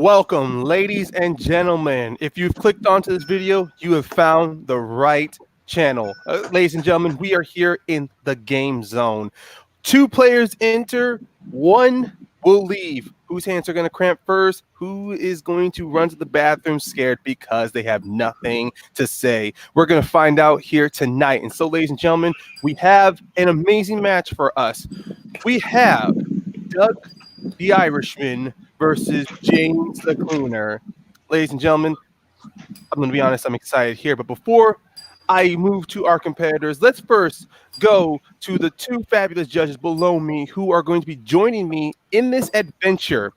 Welcome, ladies and gentlemen. If you've clicked onto this video, you have found the right channel. Ladies and gentlemen, we are here in the game zone. Two players enter, one will leave. Whose hands are going to cramp first? Who is going to run to the bathroom scared because they have nothing to say? We're going to find out here tonight. And so, ladies and gentlemen, we have an amazing match for us. We have Doug the Irishman versus James the Cleaner. Ladies and gentlemen, I'm going to be honest, I'm excited here. But before I move to our competitors, let's first go to the two fabulous judges below me who are going to be joining me in this adventure.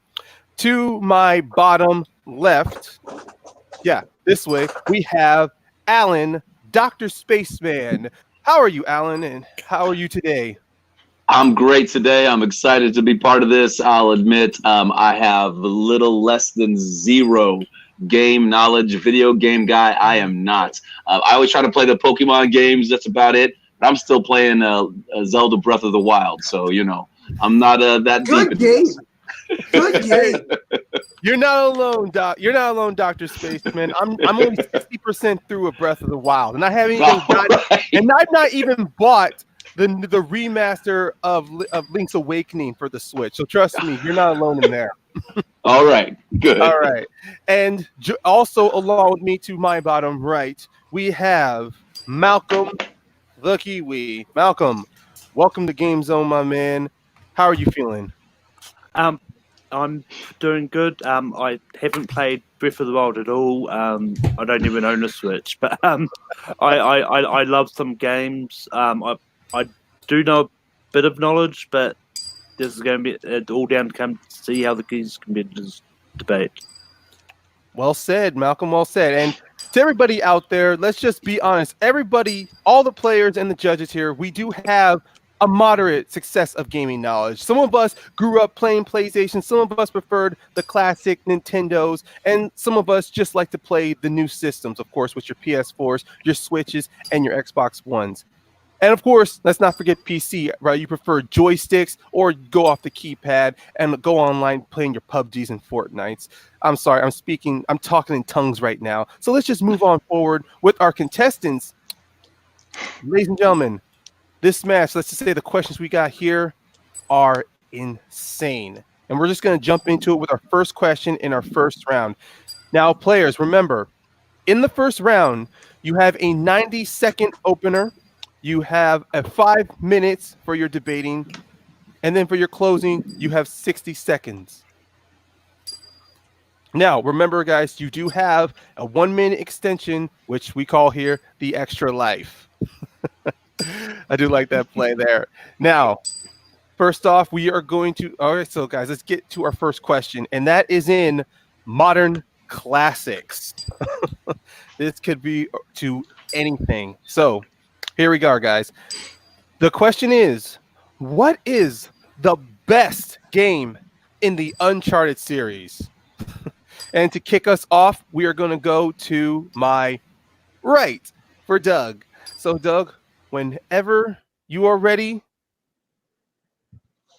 To my bottom left, this way, we have Alan, Dr. Spaceman. How are you, Alan, and how are you today? I'm great today. I'm excited to be part of this. I'll admit I have a little less than zero game knowledge. Video game guy, I am not. I always try to play the Pokemon games. That's about it. But I'm still playing Zelda Breath of the Wild. So, I'm not that Good deep. Game. Good game. You're not alone, Doc. You're not alone, Dr. Spaceman. I'm only 60% through a Breath of the Wild, and I haven't even and I've not even bought the remaster of Link's Awakening for the Switch. So trust me, you're not alone in there. All right, good. All right. And also along with me to my bottom right, we have Malcolm the Kiwi. Malcolm, welcome to Game Zone, my man. How are you feeling? I'm doing good. I haven't played Breath of the Wild at all. I don't even own a Switch, but I love some games. I do know a bit of knowledge, but this is going to be all down to come to see how the keys competitors debate. Well said, Malcolm. Well said. And to everybody out there, let's just be honest. Everybody, all the players and the judges here, we do have a moderate success of gaming knowledge. Some of us grew up playing PlayStation. Some of us preferred the classic Nintendos. And some of us just like to play the new systems, of course, with your PS4s, your Switches, and your Xbox Ones. And of course, let's not forget PC, right? You prefer joysticks or go off the keypad and go online playing your PUBGs and Fortnites. I'm sorry, I'm talking in tongues right now. So let's just move on forward with our contestants. Ladies and gentlemen, this match, let's just say the questions we got here are insane. And we're just going to jump into it with our first question in our first round. Now, players, remember, in the first round, you have a 90-second opener. You have 5 minutes for your debating, and then for your closing, you have 60 seconds. Now, remember, guys, you do have a 1-minute extension, which we call here the extra life. I do like that play there. Now, first off, we are going to... All right, so, guys, let's get to our first question, and that is in modern classics. This could be to anything. So... here we go, guys. The question is, what is the best game in the Uncharted series? And to kick us off, we are going to go to my right for Doug. So, Doug, whenever you are ready,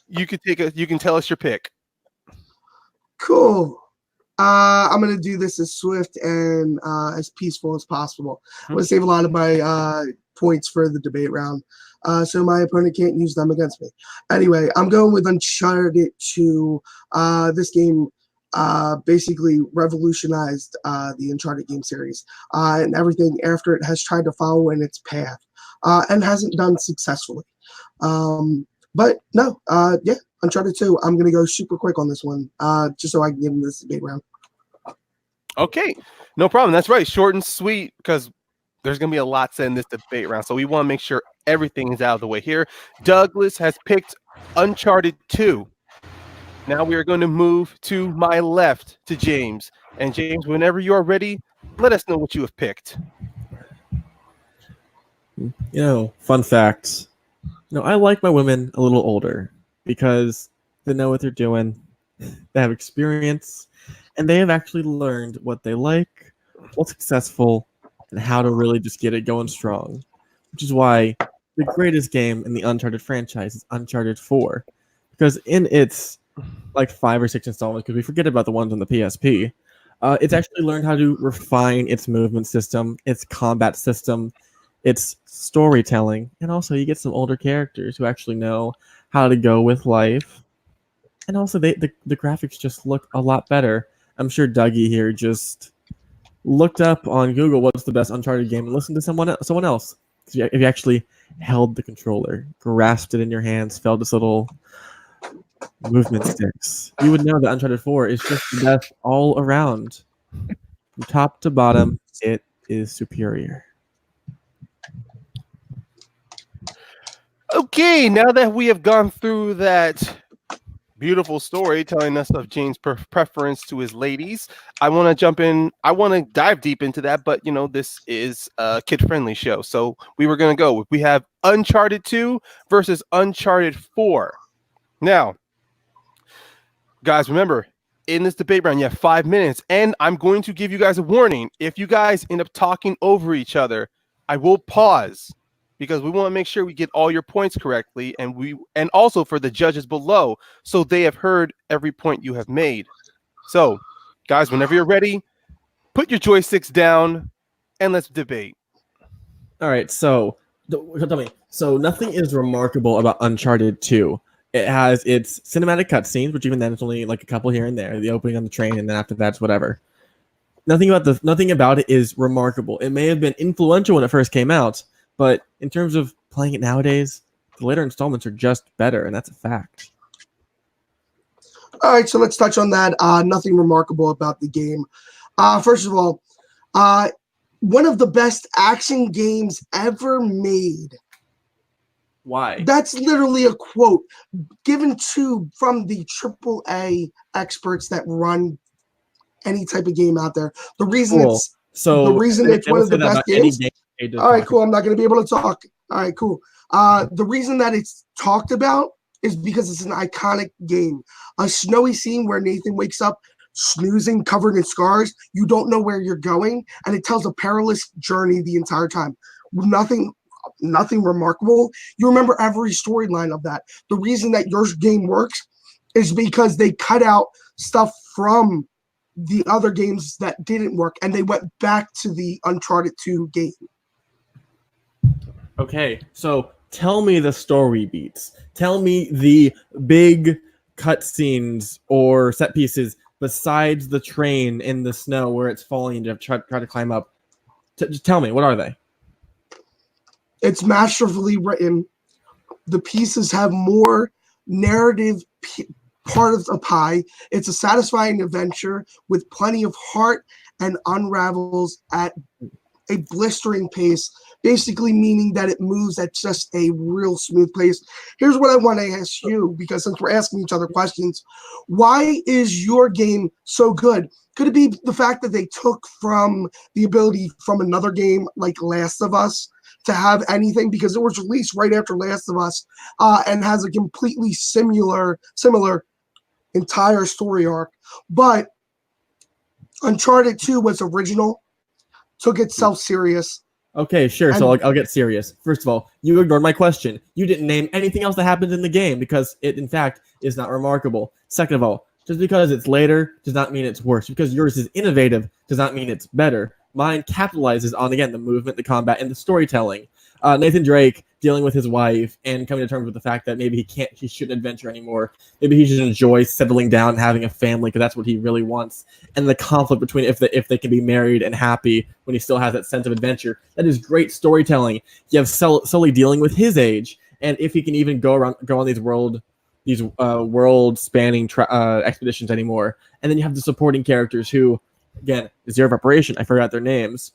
you can tell us your pick. Cool. I'm going to do this as swift and as peaceful as possible. I'm going to save a lot of my points for the debate round, so my opponent can't use them against me. Anyway, I'm going with Uncharted 2. This game basically revolutionized the Uncharted game series, and everything after it has tried to follow in its path, and hasn't done successfully. But no, Uncharted 2, I'm going to go super quick on this one, just so I can give him this debate round. Okay, no problem. That's right. Short and sweet, because there's going to be a lot said in this debate round. So we want to make sure everything is out of the way here. Douglas has picked Uncharted 2. Now we are going to move to my left to James. And James, whenever you are ready, let us know what you have picked. Fun facts. I like my women a little older because they know what they're doing. They have experience, and they have actually learned what they like, what's successful, and how to really just get it going strong. Which is why the greatest game in the Uncharted franchise is Uncharted 4. Because in its like 5 or 6 installments because we forget about the ones on the PSP. It's actually learned how to refine its movement system, its combat system, its storytelling, and also you get some older characters who actually know how to go with life. And also, the graphics just look a lot better. I'm sure Dougie here just looked up on Google what's the best Uncharted game and listened to someone else. If you actually held the controller, grasped it in your hands, felt its little movement sticks, you would know that Uncharted 4 is just the best all around. From top to bottom, it is superior. Okay, now that we have gone through that beautiful story telling us of James' preference to his ladies, I want to jump in. I want to dive deep into that, but this is a kid-friendly show, so we were going to go. We have Uncharted 2 versus Uncharted 4. Now, guys, remember, in this debate round, you have 5 minutes, and I'm going to give you guys a warning. If you guys end up talking over each other, I will pause because we want to make sure we get all your points correctly, and also for the judges below, so they have heard every point you have made. So, guys, whenever you're ready, put your joysticks down, and let's debate. All right, so tell me. So nothing is remarkable about Uncharted 2. It has its cinematic cutscenes, which even then it's only like a couple here and there. The opening on the train, and then after that's whatever. Nothing about it is remarkable. It may have been influential when it first came out, but in terms of playing it nowadays, the later installments are just better, and that's a fact. All right, so let's touch on that. Nothing remarkable about the game. First of all, one of the best action games ever made. Why? That's literally a quote given from the AAA experts that run any type of game out there. The reason it's one of the best games. All right, cool. I'm not going to be able to talk. All right, cool. The reason that it's talked about is because it's an iconic game. A snowy scene where Nathan wakes up snoozing, covered in scars. You don't know where you're going, and it tells a perilous journey the entire time. Nothing remarkable. You remember every storyline of that. The reason that your game works is because they cut out stuff from the other games that didn't work, and they went back to the Uncharted 2 game. Okay, so tell me the story beats. Tell me the big cutscenes or set pieces besides the train in the snow where it's falling to try to climb up. Just tell me, what are they? It's masterfully written. The pieces have more narrative part of the pie. It's a satisfying adventure with plenty of heart and unravels at a blistering pace, basically meaning that it moves at just a real smooth pace. Here's what I want to ask you, because since we're asking each other questions, why is your game so good? Could it be the fact that they took from the ability from another game like Last of Us to have anything, because it was released right after Last of Us and has a completely similar entire story arc, but Uncharted 2 was original, took itself serious. Okay, sure. So I'll get serious. First of all, you ignored my question. You didn't name anything else that happens in the game because it, in fact, is not remarkable. Second of all, just because it's later does not mean it's worse. Because yours is innovative does not mean it's better. Mine capitalizes on, again, the movement, the combat, and the storytelling. Nathan Drake dealing with his wife and coming to terms with the fact that maybe he shouldn't adventure anymore. Maybe he should enjoy settling down and having a family because that's what he really wants. And the conflict between if they can be married and happy when he still has that sense of adventure. That is great storytelling. You have Sully dealing with his age, and if he can even go on these world-spanning expeditions anymore. And then you have the supporting characters who, again, Zero Preparation, I forgot their names,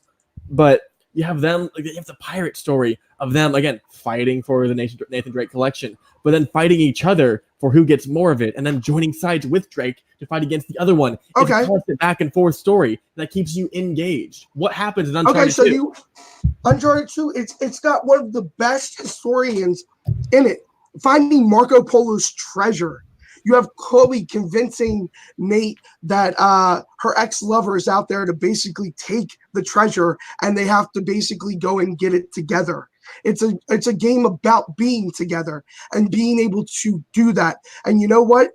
but you have them, like, you have the pirate story of them, again, fighting for the Nathan Drake collection, but then fighting each other for who gets more of it, and then joining sides with Drake to fight against the other one. Okay. It's a constant back and forth story that keeps you engaged. What happens in Uncharted 2? Uncharted 2, it's got one of the best historians in it. Finding Marco Polo's treasure. You have Chloe convincing Nate that her ex-lover is out there to basically take the treasure, and they have to basically go and get it together. It's a game about being together and being able to do that. And you know what?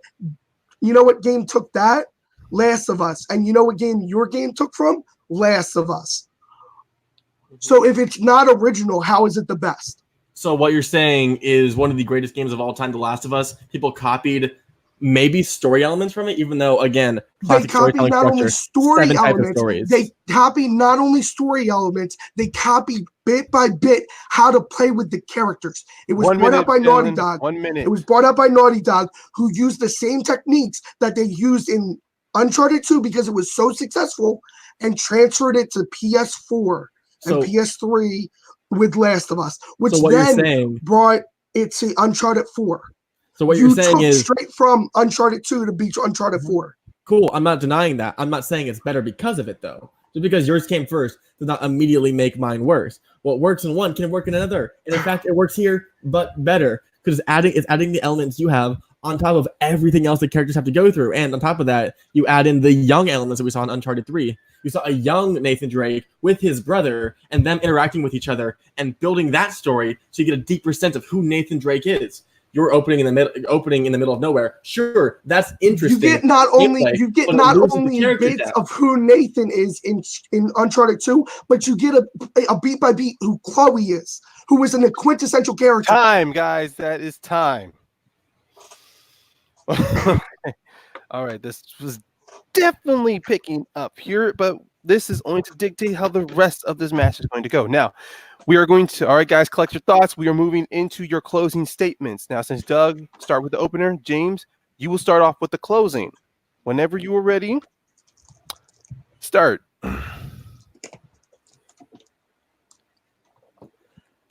You know what game took that? Last of Us. And you know what game your game took from? Last of Us. So if it's not original, how is it the best? So what you're saying is one of the greatest games of all time, The Last of Us. People copied maybe story elements from it, even though, again, They classic copied storytelling not only structure, story 7 types of elements, stories. they copied not only story elements, they copied bit by bit how to play with the characters. It was 1 brought minute, out by Naughty Dylan, Dog. 1 minute. It was brought out by Naughty Dog, who used the same techniques that they used in Uncharted 2 because it was so successful, and transferred it to PS4 and PS3 with Last of Us, which then brought it to Uncharted 4. So what you're saying is straight from Uncharted 2 to be Uncharted 4. Cool. I'm not denying that. I'm not saying it's better because of it, though. Just because yours came first does not immediately make mine worse. What works in one can work in another. And in fact, it works here, but better. Because it's adding the elements you have on top of everything else the characters have to go through. And on top of that, you add in the young elements that we saw in Uncharted 3. You saw a young Nathan Drake with his brother and them interacting with each other and building that story so you get a deeper sense of who Nathan Drake is. You're opening in the middle of nowhere. Sure, that's interesting. You get not only bits of who Nathan is in Uncharted 2, but you get a beat by beat who Chloe is, who is a quintessential character. Time, guys, that is time. All right, this was definitely picking up here, but this is only to dictate how the rest of this match is going to go. Now, we are going to, all right, guys, collect your thoughts. We are moving into your closing statements. Now, since Doug start with the opener, James, you will start off with the closing. Whenever you are ready, start.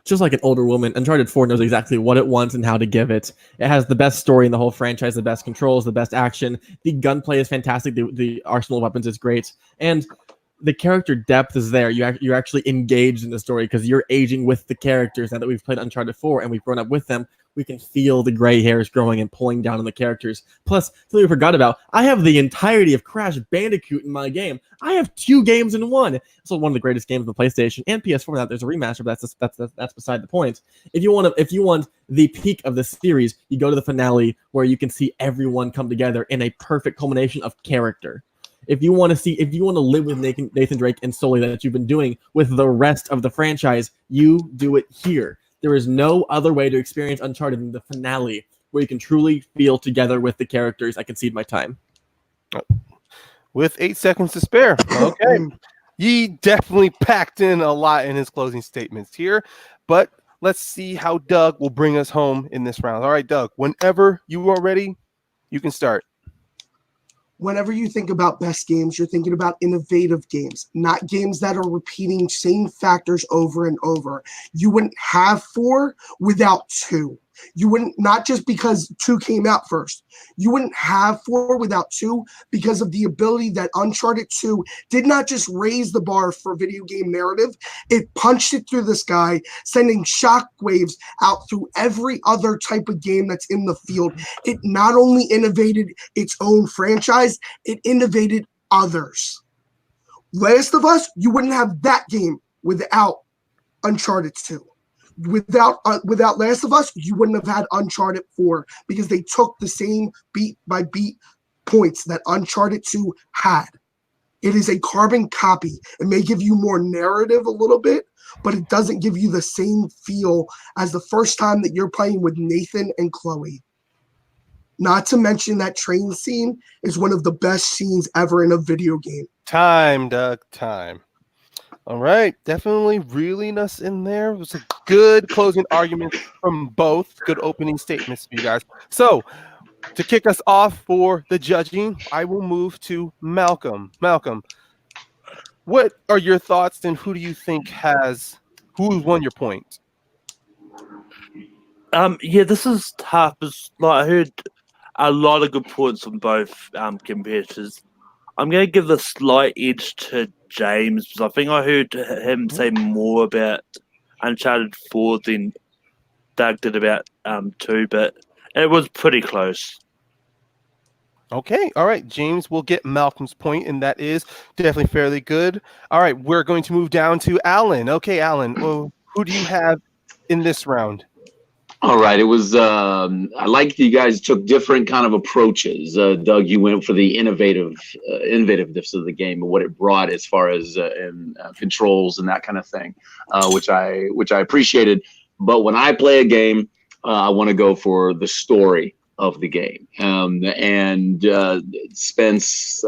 Just like an older woman, Uncharted 4 knows exactly what it wants and how to give it. It has the best story in the whole franchise, the best controls, the best action. The gunplay is fantastic. The arsenal of weapons is great. And the character depth is there. You're actually engaged in the story because you're aging with the characters. Now that we've played Uncharted 4 and we've grown up with them, we can feel the gray hairs growing and pulling down on the characters. Plus, something we forgot about, I have the entirety of Crash Bandicoot in my game. I have 2 games in one. It's one of the greatest games on the PlayStation and PS4. Now there's a remaster, but that's beside the point. If you want the peak of the series, you go to the finale where you can see everyone come together in a perfect culmination of character. If you want to live with Nathan Drake and Sully that you've been doing with the rest of the franchise, you do it here. There is no other way to experience Uncharted than the finale, where you can truly feel together with the characters. I concede my time. With 8 seconds to spare. Okay. He definitely packed in a lot in his closing statements here, but let's see how Doug will bring us home in this round. All right, Doug, whenever you are ready, you can start. Whenever you think about best games, you're thinking about innovative games, not games that are repeating same factors over and over. You wouldn't have 4 without 2. You wouldn't, not just because 2 came out first. You wouldn't have 4 without 2 because of the ability that Uncharted 2 did not just raise the bar for video game narrative, it punched it through the sky, sending shockwaves out through every other type of game that's in the field. It not only innovated its own franchise, it innovated others. Last of Us, you wouldn't have that game without Uncharted 2. Without Last of Us, you wouldn't have had Uncharted 4 because they took the same beat by beat points that Uncharted 2 had. It is a carbon copy. It may give you more narrative a little bit, but it doesn't give you the same feel as the first time that you're playing with Nathan and Chloe. Not to mention that train scene is one of the best scenes ever in a video game. Time, Doug, time. All right, definitely reeling us in there. It was a good closing argument from both. Good opening statements for you guys. So, to kick us off for the judging, I will move to Malcolm. Malcolm, what are your thoughts and who do you think who won your point? Yeah, this is tough. I heard a lot of good points from both competitors. I'm going to give the slight edge to James because I think I heard him say more about Uncharted 4 than Doug did about 2, but it was pretty close. Okay, all right. James will get Malcolm's point, and that is definitely fairly good. All right, we're going to move down to Alan. Okay, Alan, who do you have in this round? All right, it was. I like that you guys took different kind of approaches. Doug, you went for the innovativeness of the game and what it brought as far as controls and that kind of thing, which I appreciated. But when I play a game, I want to go for the story of the game. And Spence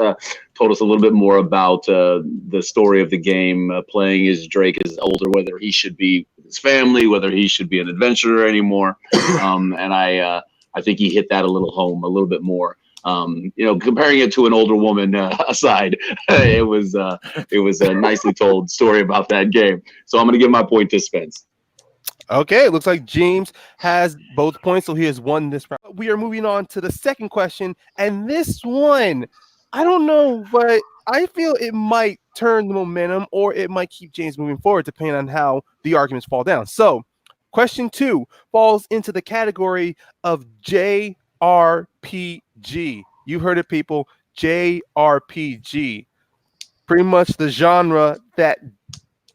told us a little bit more about the story of the game, playing as Drake is older, whether he should be with his family, whether he should be an adventurer anymore. And I think he hit that a little bit more. Comparing it to an older woman aside, it was a nicely told story about that game. So I'm going to give my point to Spence. Okay, it looks like James has both points, so he has won this round. We are moving on to the second question, and this one, I don't know, but I feel it might turn the momentum or it might keep James moving forward, depending on how the arguments fall down. So, question 2 falls into the category of JRPG. You heard it, people. JRPG. Pretty much the genre that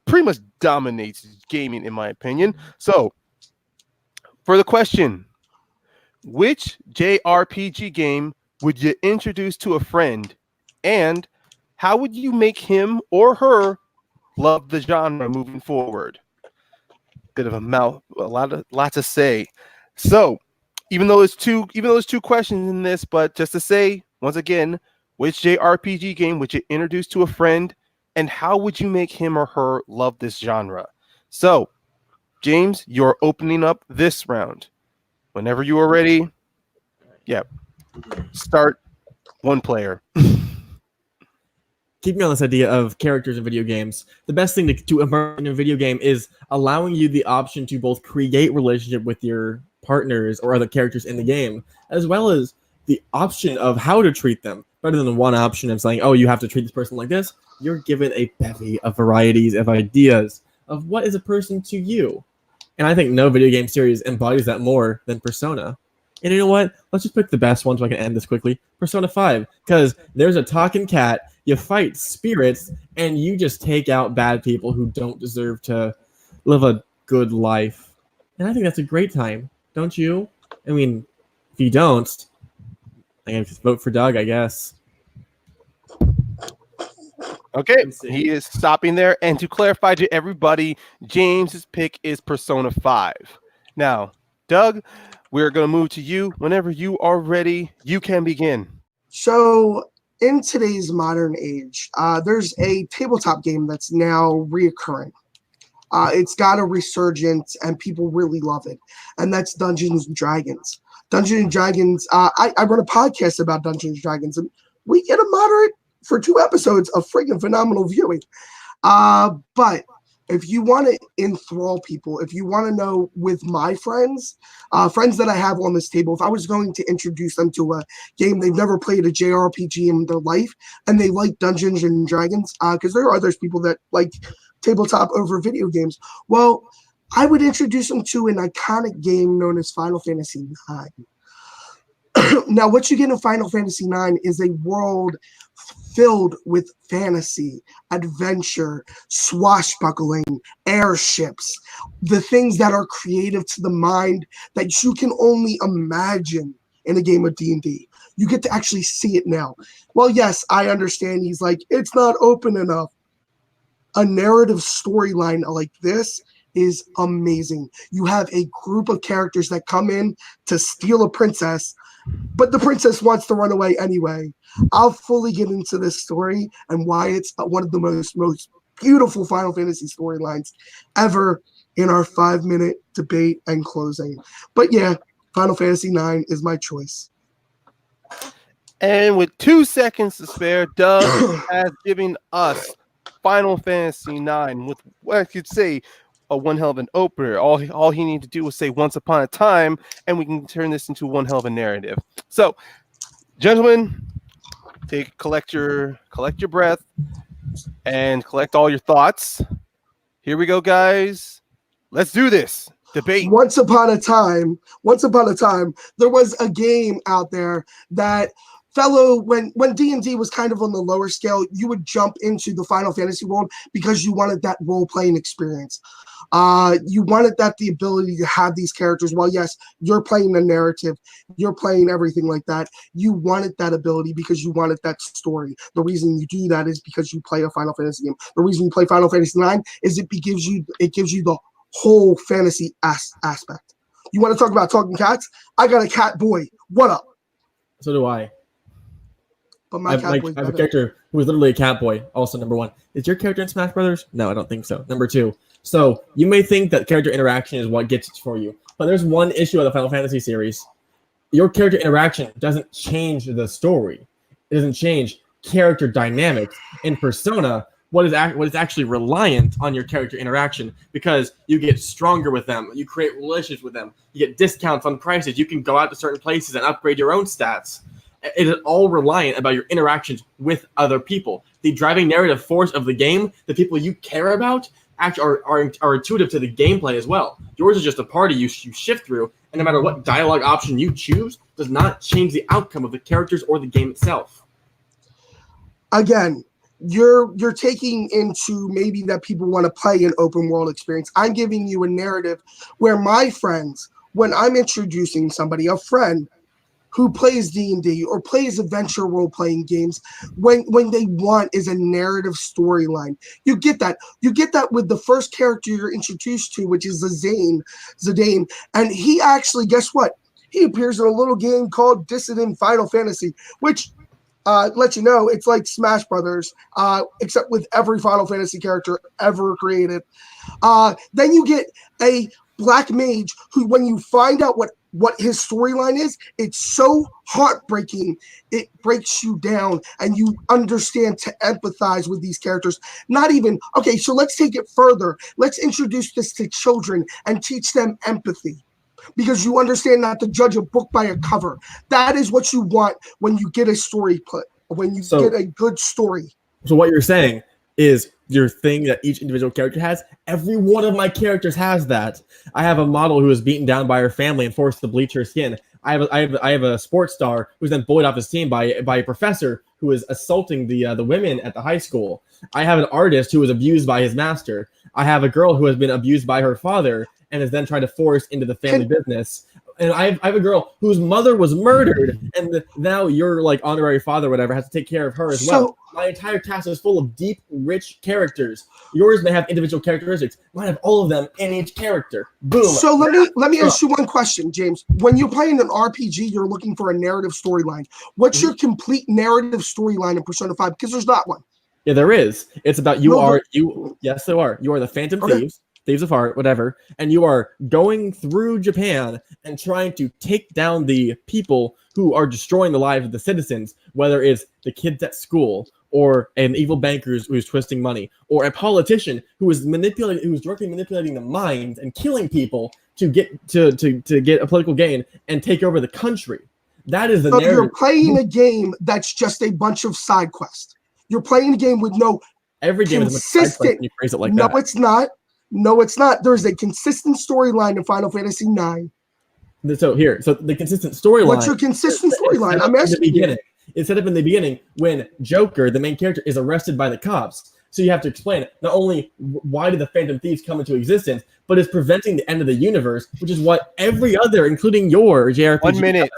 pretty much dominates gaming, in my opinion. So, for the question, which JRPG game would you introduce to a friend, and how would you make him or her love the genre moving forward? Bit of a lot to say. So, even though there's two questions in this, but just to say once again, which JRPG game would you introduce to a friend, and how would you make him or her love this genre? So, James, you're opening up this round. Whenever you are ready, start one player. Keeping on this idea of characters in video games, the best thing to immerse in a video game is allowing you the option to both create relationship with your partners or other characters in the game, as well as the option of how to treat them, rather than one option of saying, oh, you have to treat this person like this. You're given a bevy of varieties of ideas of what is a person to you. And I think no video game series embodies that more than Persona. And you know what? Let's just pick the best one so I can end this quickly. Persona 5. Because there's a talking cat, you fight spirits, and you just take out bad people who don't deserve to live a good life. And I think that's a great time. Don't you? I mean, if you don't, I guess vote for Doug, I guess. Okay, he is stopping there. And to clarify to everybody, James's pick is Persona 5. Now, Doug, we're going to move to you. Whenever you are ready, you can begin. So, in today's modern age, there's a tabletop game that's now reoccurring. It's got a resurgence, and people really love it. And that's Dungeons and Dragons. Dungeons and Dragons, I run a podcast about Dungeons and Dragons, and we get a moderate for 2 episodes of freaking phenomenal viewing. But if you want to enthrall people, if you want to know with my friends that I have on this table, if I was going to introduce them to a game they've never played a JRPG in their life, and they like Dungeons and Dragons, because there are those people that like tabletop over video games, well, I would introduce them to an iconic game known as Final Fantasy IX. Now, what you get in Final Fantasy IX is a world filled with fantasy, adventure, swashbuckling, airships, the things that are creative to the mind that you can only imagine in a game of D&D. You get to actually see it now. Well, yes, I understand he's like, it's not open enough. A narrative storyline like this is amazing. You have a group of characters that come in to steal a princess, but the princess wants to run away anyway. I'll fully get into this story and why it's one of the most beautiful Final Fantasy storylines ever in our 5-minute debate and closing. But yeah, Final Fantasy IX is my choice. And with 2 seconds to spare, Doug has given us Final Fantasy IX with what I could say a one hell of an opener. All he needed to do was say "Once Upon a Time," and we can turn this into one hell of a narrative. So, gentlemen, collect your breath and collect all your thoughts. Here we go, guys. Let's do this debate. Once upon a time, there was a game out there that when D&D was kind of on the lower scale, you would jump into the Final Fantasy world because you wanted that role-playing experience. You wanted the ability to have these characters. Well, yes, you're playing the narrative, you're playing everything like that. You wanted that ability because you wanted that story. The reason you do that is because you play a Final Fantasy game. The reason you play Final Fantasy 9 is it gives you the whole fantasy aspect. You want to talk about talking cats? I got a cat boy. What up? So do I. But my cat boy's I have a character who is literally a cat boy. Also, number one. Is your character in Smash Brothers? No, I don't think so. Number two. So you may think that character interaction is what gets it for you, but there's one issue of the Final Fantasy series. Your character interaction doesn't change the story. It doesn't change character dynamics. In Persona, what is actually reliant on your character interaction, because you get stronger with them, you create relationships with them, you get discounts on prices, you can go out to certain places and upgrade your own stats. It is all reliant about your interactions with other people. The driving narrative force of the game, the people you care about, actually are intuitive to the gameplay as well. Yours is just a party you shift through, and no matter what dialogue option you choose, does not change the outcome of the characters or the game itself. Again, you're taking into maybe that people want to play an open world experience. I'm giving you a narrative where my friends, when I'm introducing somebody, a friend who plays D&D or plays adventure role-playing games, when they want is a narrative storyline. You get that. You get that with the first character you're introduced to, which is Zidane. And he actually, guess what? He appears in a little game called Dissident Final Fantasy, which let you know it's like Smash Brothers, except with every Final Fantasy character ever created. Then you get a black mage who, when you find out what his storyline is, it's so heartbreaking, it breaks you down, and you understand to empathize with these characters. Not even, okay, so let's take it further. Let's introduce this to children and teach them empathy, because you understand not to judge a book by a cover. That is what you want when you get a story put, when you get a good story. So what you're saying is your thing that each individual character has. Every one of my characters has that. I have a model who was beaten down by her family and forced to bleach her skin. I have a sports star who's then bullied off his team by a professor who is assaulting the women at the high school. I have an artist who was abused by his master. I have a girl who has been abused by her father and is then trying to force into the family business. And I have a girl whose mother was murdered, and now your honorary father, or whatever, has to take care of her as well. My entire cast is full of deep, rich characters. Yours may have individual characteristics. Mine have all of them in each character. Boom. So let me ask you one question, James. When you're playing an RPG, you're looking for a narrative storyline. What's your complete narrative storyline in Persona 5? Because there's not one. Yeah, there is. It's about yes, there are. You are the Phantom Thieves. Thieves of Heart, whatever, and you are going through Japan and trying to take down the people who are destroying the lives of the citizens, whether it's the kids at school or an evil banker who's twisting money, or a politician who is directly manipulating the minds and killing people to get a political gain and take over the country. That is the narrative. You're playing a game that's just a bunch of side quests. You're playing a game with no every game consistent. Is a side quest when you phrase it like no, that. It's not. No, it's not. There's a consistent storyline in Final Fantasy 9. So the consistent storyline. What's your consistent storyline? I'm asking you. It's set up in the beginning when Joker, the main character, is arrested by the cops. So you have to explain not only why did the Phantom Thieves come into existence, but is preventing the end of the universe, which is what every other, including your JRPG, 1 minute.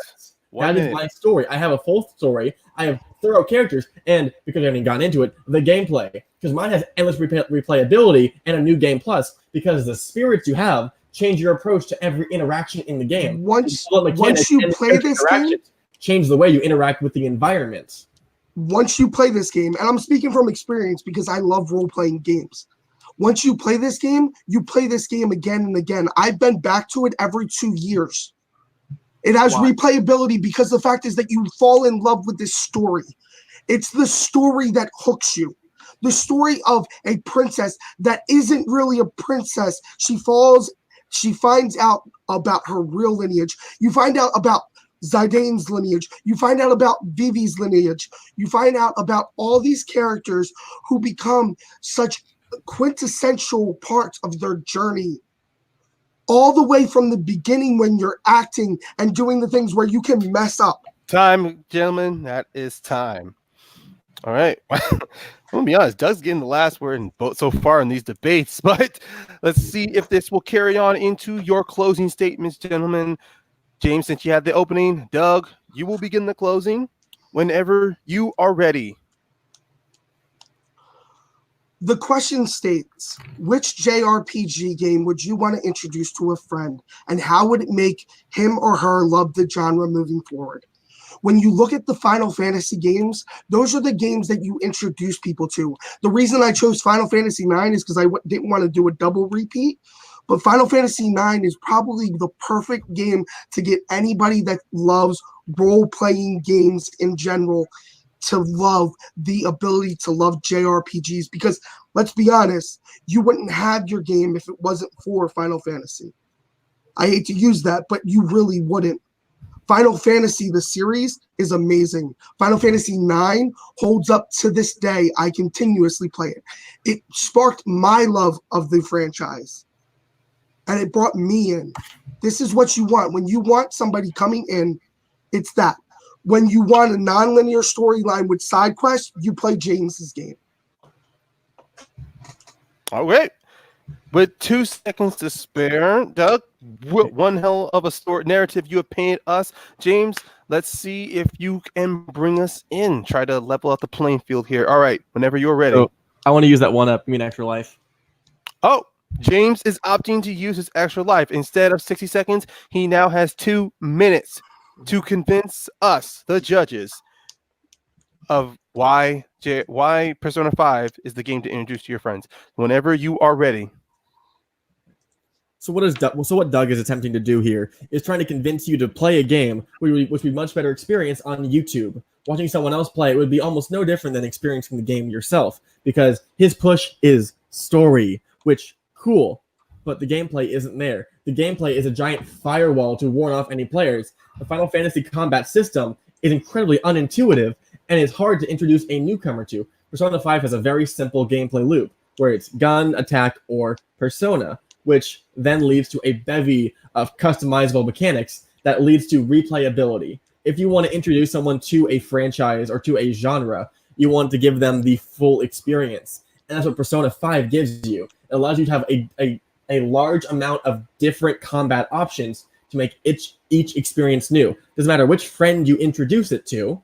That is my story. I have a full story. I have thorough characters, and because I haven't gotten into it, the gameplay. Because mine has endless replayability and a new game plus, because the spirits you have change your approach to every interaction in the game. Once you play this game, change the way you interact with the environment. Once you play this game, and I'm speaking from experience because I love role-playing games. Once you play this game again and again. I've been back to it every 2 years. It has replayability because the fact is that you fall in love with this story. It's the story that hooks you. The story of a princess that isn't really a princess. She finds out about her real lineage. You find out about Zidane's lineage. You find out about Vivi's lineage. You find out about all these characters who become such quintessential parts of their journey. All the way from the beginning when you're acting and doing the things where you can mess up. Time, gentlemen. That is time. All right. I'm gonna be honest. Doug's getting the last word in both so far in these debates, but let's see if this will carry on into your closing statements, gentlemen. James, since you had the opening, Doug, you will begin the closing whenever you are ready. The question states, which JRPG game would you want to introduce to a friend, and how would it make him or her love the genre moving forward? When you look at the Final Fantasy games, those are the games that you introduce people to. The reason I chose Final Fantasy IX is because I didn't want to do a double repeat, but Final Fantasy IX is probably the perfect game to get anybody that loves role-playing games in general to love the ability to love JRPGs, because let's be honest, you wouldn't have your game if it wasn't for Final Fantasy. I hate to use that, but you really wouldn't. Final Fantasy, the series, is amazing. Final Fantasy IX holds up to this day. I continuously play it. It sparked my love of the franchise, and it brought me in. This is what you want. When you want somebody coming in, it's that. When you want a non-linear storyline with side quests, you play James's game. All right. With 2 seconds to spare, Doug, one hell of a story narrative you have painted us. James, let's see if you can bring us in. Try to level out the playing field here. All right, whenever you're ready. So, I want to use that one up. I mean, extra life. Oh, James is opting to use his extra life. Instead of 60 seconds, he now has 2 minutes to convince us, the judges, of why Persona 5 is the game to introduce to your friends. Whenever you are ready. So what Doug is attempting to do here is trying to convince you to play a game which would be much better experience on YouTube. Watching someone else play it would be almost no different than experiencing the game yourself, because his push is story, which cool, but the gameplay isn't there. The gameplay is a giant firewall to warn off any players. The Final Fantasy combat system is incredibly unintuitive, and it's hard to introduce a newcomer to. Persona 5 has a very simple gameplay loop, where it's gun, attack, or persona, which then leads to a bevy of customizable mechanics that leads to replayability. If you want to introduce someone to a franchise or to a genre, you want to give them the full experience. And that's what Persona 5 gives you. It allows you to have a large amount of different combat options to make each experience new. Doesn't matter which friend you introduce it to,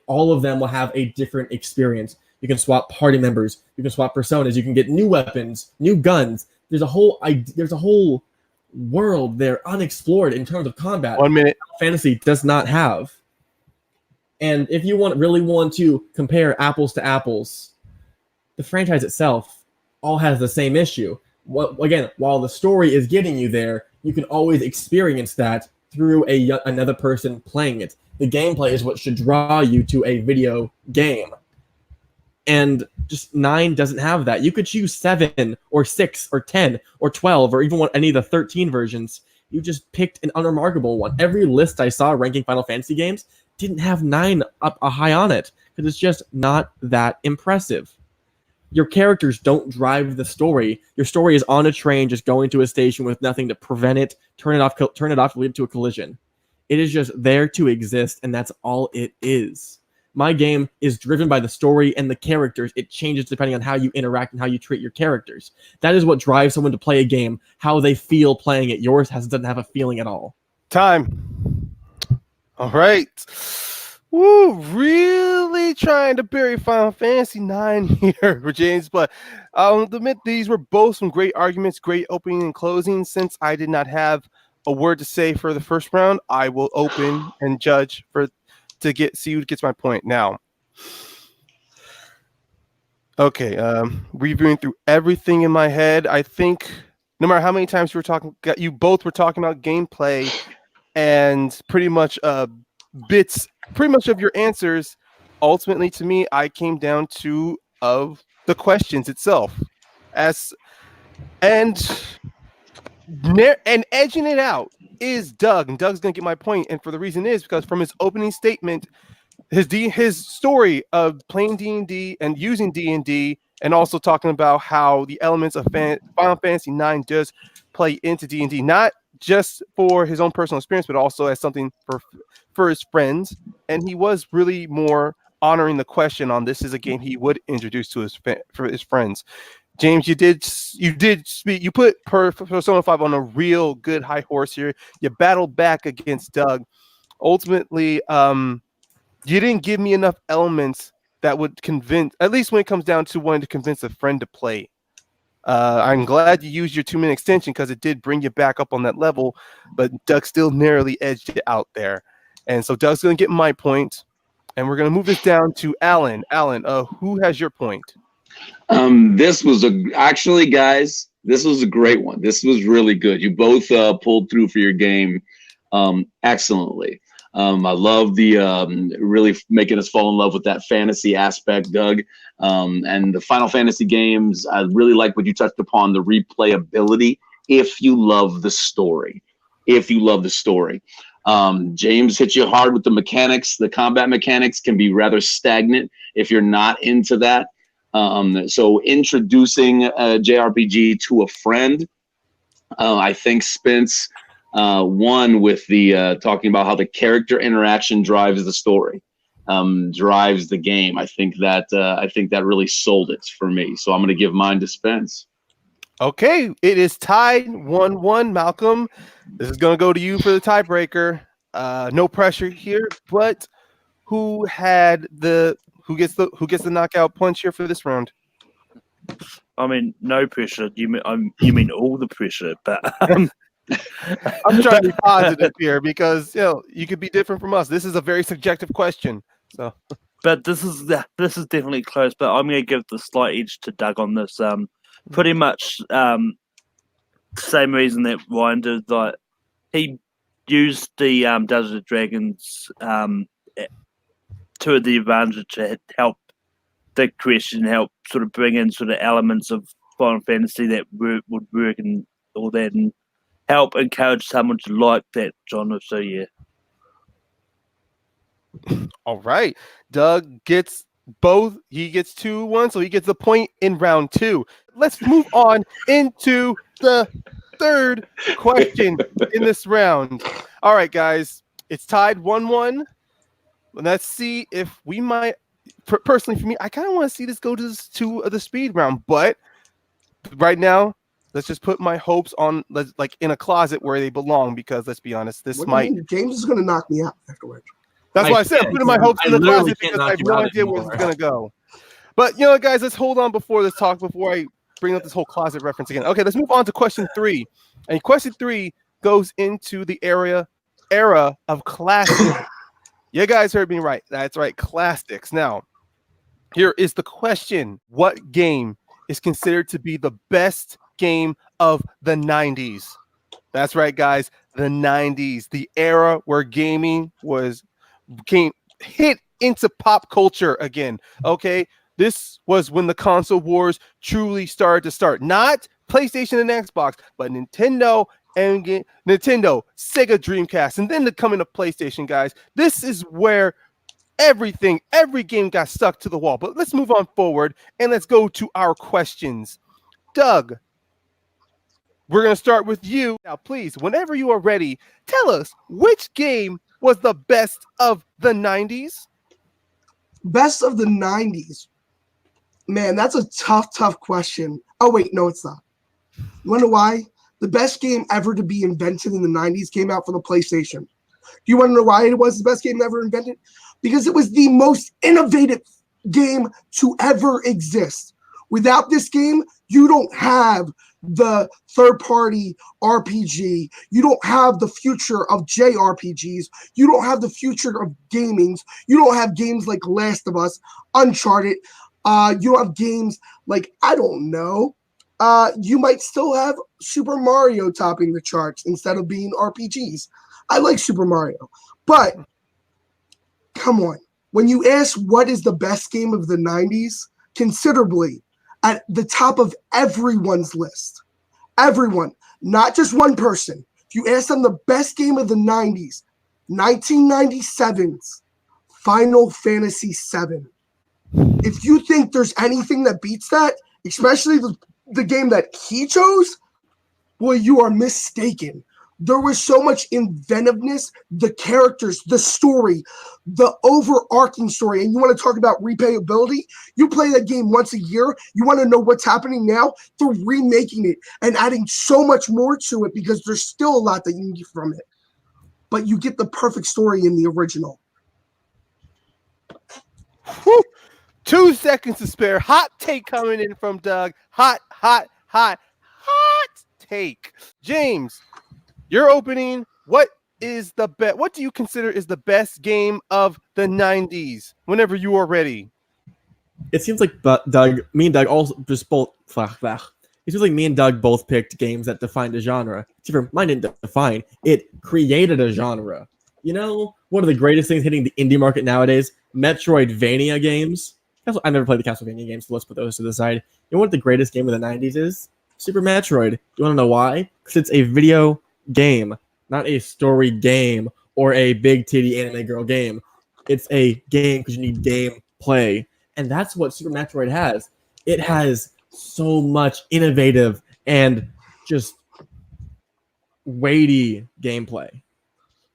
all of them will have a different experience. You can swap party members, you can swap personas, you can get new weapons, new guns. There's a whole world there unexplored in terms of combat. 1 minute. Fantasy does not have. And if you really want to compare apples to apples, the franchise itself all has the same issue. Again, while the story is getting you there, you can always experience that through another person playing it. The gameplay is what should draw you to a video game. And just 9 doesn't have that. You could choose 7 or 6 or 10 or 12 or even any of the 13 versions. You just picked an unremarkable one. Every list I saw ranking Final Fantasy games didn't have 9 up high on it because it's just not that impressive. Your characters don't drive the story. Your story is on a train just going to a station with nothing to prevent it, turn it off, lead to a collision. It is just there to exist, and that's all it is. My game is driven by the story and the characters. It changes depending on how you interact and how you treat your characters. That is what drives someone to play a game, how they feel playing it. Yours doesn't have a feeling at all. Time. All right. Woo, really trying to bury Final Fantasy 9 here for James, but I'll admit these were both some great arguments, great opening and closing. Since I did not have a word to say for the first round, I will open and judge to see who gets my point now. Okay, reviewing through everything in my head, I think no matter how many times you both were talking about gameplay and pretty much pretty much of your answers, ultimately to me, I came down to of the questions itself, and edging it out is Doug, and Doug's gonna get my point, and for the reason is because from his opening statement, his story of playing D&D and using D&D, and also talking about how the elements of Final Fantasy 9 does play into D&D, not just for his own personal experience, but also as something for his friends. And he was really more honoring the question on this is a game he would introduce to for his friends. James, you did speak. You put Persona 5 on a real good high horse here. You battled back against Doug. Ultimately, you didn't give me enough elements that would convince, at least when it comes down to wanting to convince a friend to play. I'm glad you used your 2-minute extension because it did bring you back up on that level, but Doug still narrowly edged it out there. And so Doug's going to get my point, and we're going to move this down to Alan. Alan, who has your point? This was actually, guys, this was a great one. This was really good. You both pulled through for your game excellently. I love the really making us fall in love with that fantasy aspect, Doug. And the Final Fantasy games, I really like what you touched upon, the replayability, if you love the story. James hit you hard with the mechanics. The combat mechanics can be rather stagnant if you're not into that. So introducing a JRPG to a friend, I think Spence won with the talking about how the character interaction drives the story, drives the game. I think that really sold it for me. So I'm going to give mine to Spence. Okay, it is tied 1-1. Malcolm, this is going to go to you for the tiebreaker. No pressure here, but who gets the knockout punch here for this round? I mean, no pressure. You mean all the pressure, but I'm trying to be positive here because you could be different from us. This is a very subjective question. So, but this is definitely close. But I'm going to give the slight edge to Doug on this. Pretty much same reason that Ryan did. Like he used the Dungeons and Dragons to the advantage to help the question, help sort of bring in sort of elements of Final Fantasy that would work and all that, and help encourage someone to like that genre. So yeah. All right. Doug gets both. He gets 2-1, so he gets the point in round 2. Let's move on into the third question in this round. All right, guys. It's tied 1-1. Let's see if we might. Personally, for me, I kind of want to see this go to the speed round, but right now, let's just put my hopes on like in a closet where they belong. Because let's be honest, this might. James is going to knock me out afterwards. That's why I said I'm putting my hopes in the closet because I have no idea where it's going to go. But guys, let's hold on before I bring up this whole closet reference again. Okay, let's move on to question 3. And question 3 goes into the era of classics. You guys heard me right. That's right, classics. Now, here is the question. What game is considered to be the best game of the 90s? That's right, guys. The 90s, the era where gaming hit into pop culture again. Okay, this was when the console wars truly started to start. Not PlayStation and Xbox, but Nintendo, Sega Dreamcast, and then the coming of PlayStation, guys. This is where every game got stuck to the wall. But let's move on forward and let's go to our questions. Doug, we're going to start with you. Now, please, whenever you are ready, tell us which game was the best of the 90s? Best of the 90s. Man, that's a tough question. Oh, wait, no, it's not. You want to know why? The best game ever to be invented in the 90s came out for the PlayStation. Do you want to know why it was the best game ever invented? Because it was the most innovative game to ever exist. Without this game, you don't have the third-party RPG. You don't have the future of JRPGs. You don't have the future of gamings. You don't have games like Last of Us, Uncharted. You don't have games like, I don't know. You might still have Super Mario topping the charts instead of being RPGs. I like Super Mario. But, come on. When you ask what is the best game of the 90s, considerably at the top of everyone's list. Everyone, not just one person. If you ask them the best game of the 90s, 1997's Final Fantasy VII. If you think there's anything that beats that, especially the game that he chose, well, you are mistaken. There was so much inventiveness, the characters, the story, the overarching story. And you want to talk about replayability? You play that game once a year. You want to know what's happening now? They're remaking it and adding so much more to it because there's still a lot that you need from it. But you get the perfect story in the original. Whew. 2 seconds to spare. Hot take coming in from Doug. Hot take. James, your opening. What is the best? What do you consider is the best game of the 90s? Whenever you are ready. It seems like Doug, me and Doug also just both. It seems like me and Doug both picked games that defined a genre. Mine didn't define. It created a genre. You know, one of the greatest things hitting the indie market nowadays, Metroidvania games. I've never played the Castlevania games, so let's put those to the side. You know what the greatest game of the 90s is? Super Metroid. You want to know why? Because it's a video game, not a story game or a big titty anime girl game. It's a game because you need gameplay. And that's what Super Metroid has. It has so much innovative and just weighty gameplay.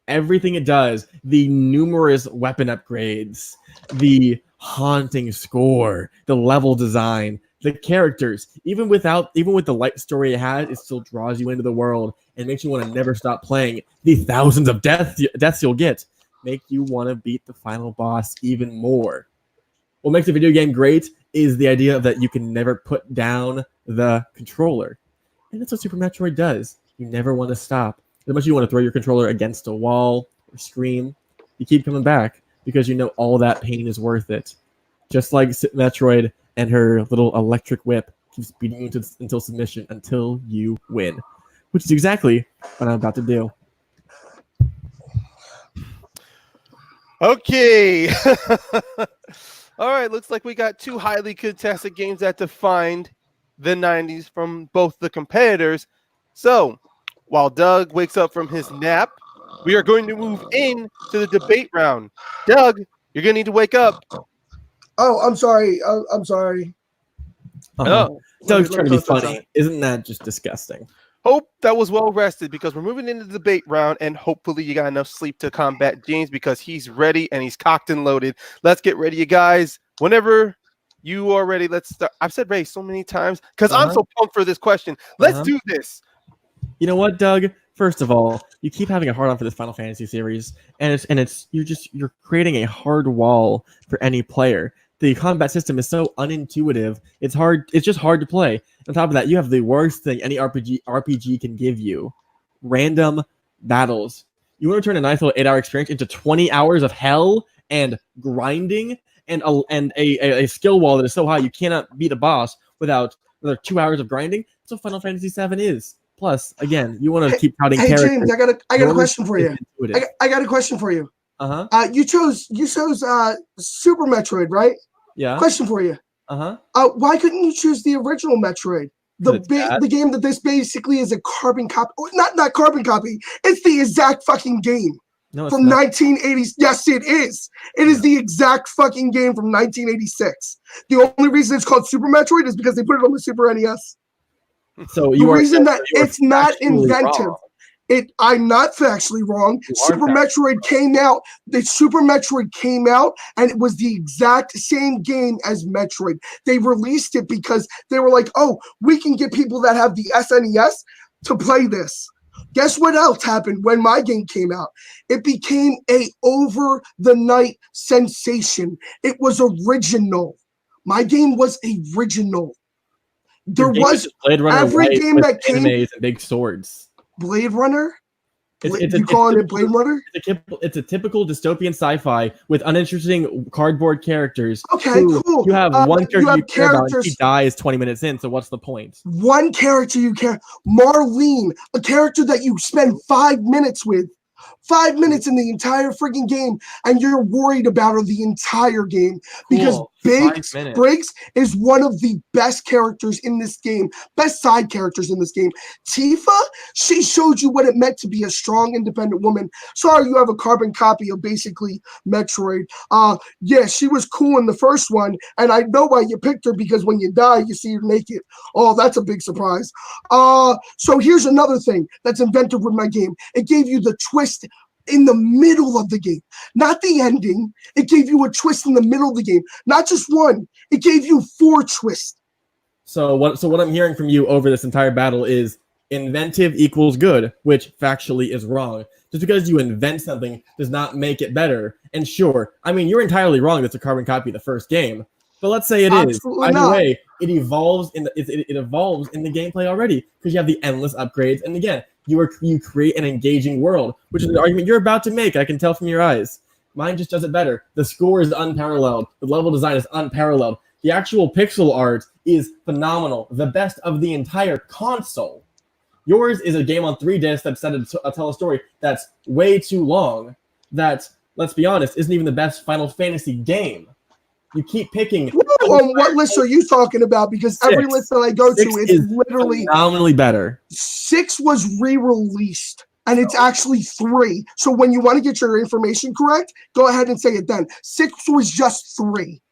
Everything it does, the numerous weapon upgrades, the haunting score, the level design, the characters, even with the light story it has, it still draws you into the world and makes you want to never stop playing. The thousands of deaths you'll get make you want to beat the final boss even more. What makes a video game great is the idea that you can never put down the controller. And that's what Super Metroid does. You never want to stop. As much as you want to throw your controller against a wall or scream, you keep coming back because you know all that pain is worth it. Just like Metroid and her little electric whip keeps beating you until submission until you win, which is exactly what I'm about to do. Okay. All right. Looks like we got 2 highly contested games that defined the 90s from both the competitors. So while Doug wakes up from his nap, we are going to move in to the debate round. Doug, you're going to need to wake up. Oh, I'm sorry. I'm sorry. Oh. Doug's trying to be funny. Isn't that just disgusting? Hope that was well rested because we're moving into the debate round and hopefully you got enough sleep to combat James because he's ready and he's cocked and loaded. Let's get ready, you guys. Whenever you are ready, let's start. I've said ready so many times because I'm so pumped for this question. Let's do this. You know what, Doug? First of all, you keep having a hard on for this Final Fantasy series, and you're creating a hard wall for any player. The combat system is so unintuitive. It's hard. It's just hard to play. On top of that, you have the worst thing any RPG can give you: random battles. You want to turn a nice little 8-hour experience into 20 hours of hell and grinding and a skill wall that is so high you cannot beat a boss without another 2 hours of grinding. That's what Final Fantasy VII is. Plus, again, you want to keep touting characters. Hey James, I got a question for you. I got a question for you. You chose Super Metroid, right? Yeah. Question for you. Why couldn't you choose the original Metroid? The game that this basically is a carbon copy. Not carbon copy. It's the exact fucking game. No, from 1980. Yes, it is. It is the exact fucking game from 1986. The only reason it's called Super Metroid is because they put it on the Super NES. So the reason that it's not inventive. I'm not factually wrong. Super Metroid came out. The Super Metroid came out, and it was the exact same game as Metroid. They released it because they were like, "Oh, we can get people that have the SNES to play this." Guess what else happened when my game came out? It became a over-the-night sensation. It was original. My game was original. There was every game that came and big swords. Blade Runner. You calling it Blade Runner? It's a typical dystopian sci-fi with uninteresting cardboard characters. Okay, cool. You have one character you care about, and he dies 20 minutes in. So what's the point? One character you care, Marlene, a character that you spend 5 minutes with 5 minutes in the entire freaking game, and you're worried about her the entire game because Cool. Big 5 minutes. Briggs is one of the best characters in this game, best side characters in this game. Tifa, she showed you what it meant to be a strong, independent woman. Sorry, you have a carbon copy of basically Metroid. Yeah, she was cool in the first one, and I know why you picked her, because when you die, you see her naked. Oh, that's a big surprise. So here's another thing that's inventive with my game. It gave you the twist in the middle of the game, not the ending. It gave you a twist in the middle of the game, not just one. It gave you 4 twists. So what I'm hearing from you over this entire battle is inventive equals good, which factually is wrong. Just because you invent something does not make it better. And sure, I mean, you're entirely wrong that's a carbon copy of the first game. But let's say it Absolutely is. Either not. way, it evolves it evolves in the gameplay already, because you have the endless upgrades. And again, you create an engaging world, which is the argument you're about to make. I can tell from your eyes. Mine just does it better. The score is unparalleled. The level design is unparalleled. The actual pixel art is phenomenal. The best of the entire console. Yours is a game on 3 discs that's set to tell a story that's way too long. That, let's be honest, isn't even the best Final Fantasy game. You keep picking. What list are you talking about? Because 6. every list that I go to, 6 it's is literally phenomenally better. 6 was re-released, and it's actually 3. So when you want to get your information correct, go ahead and say it then. 6 was just 3.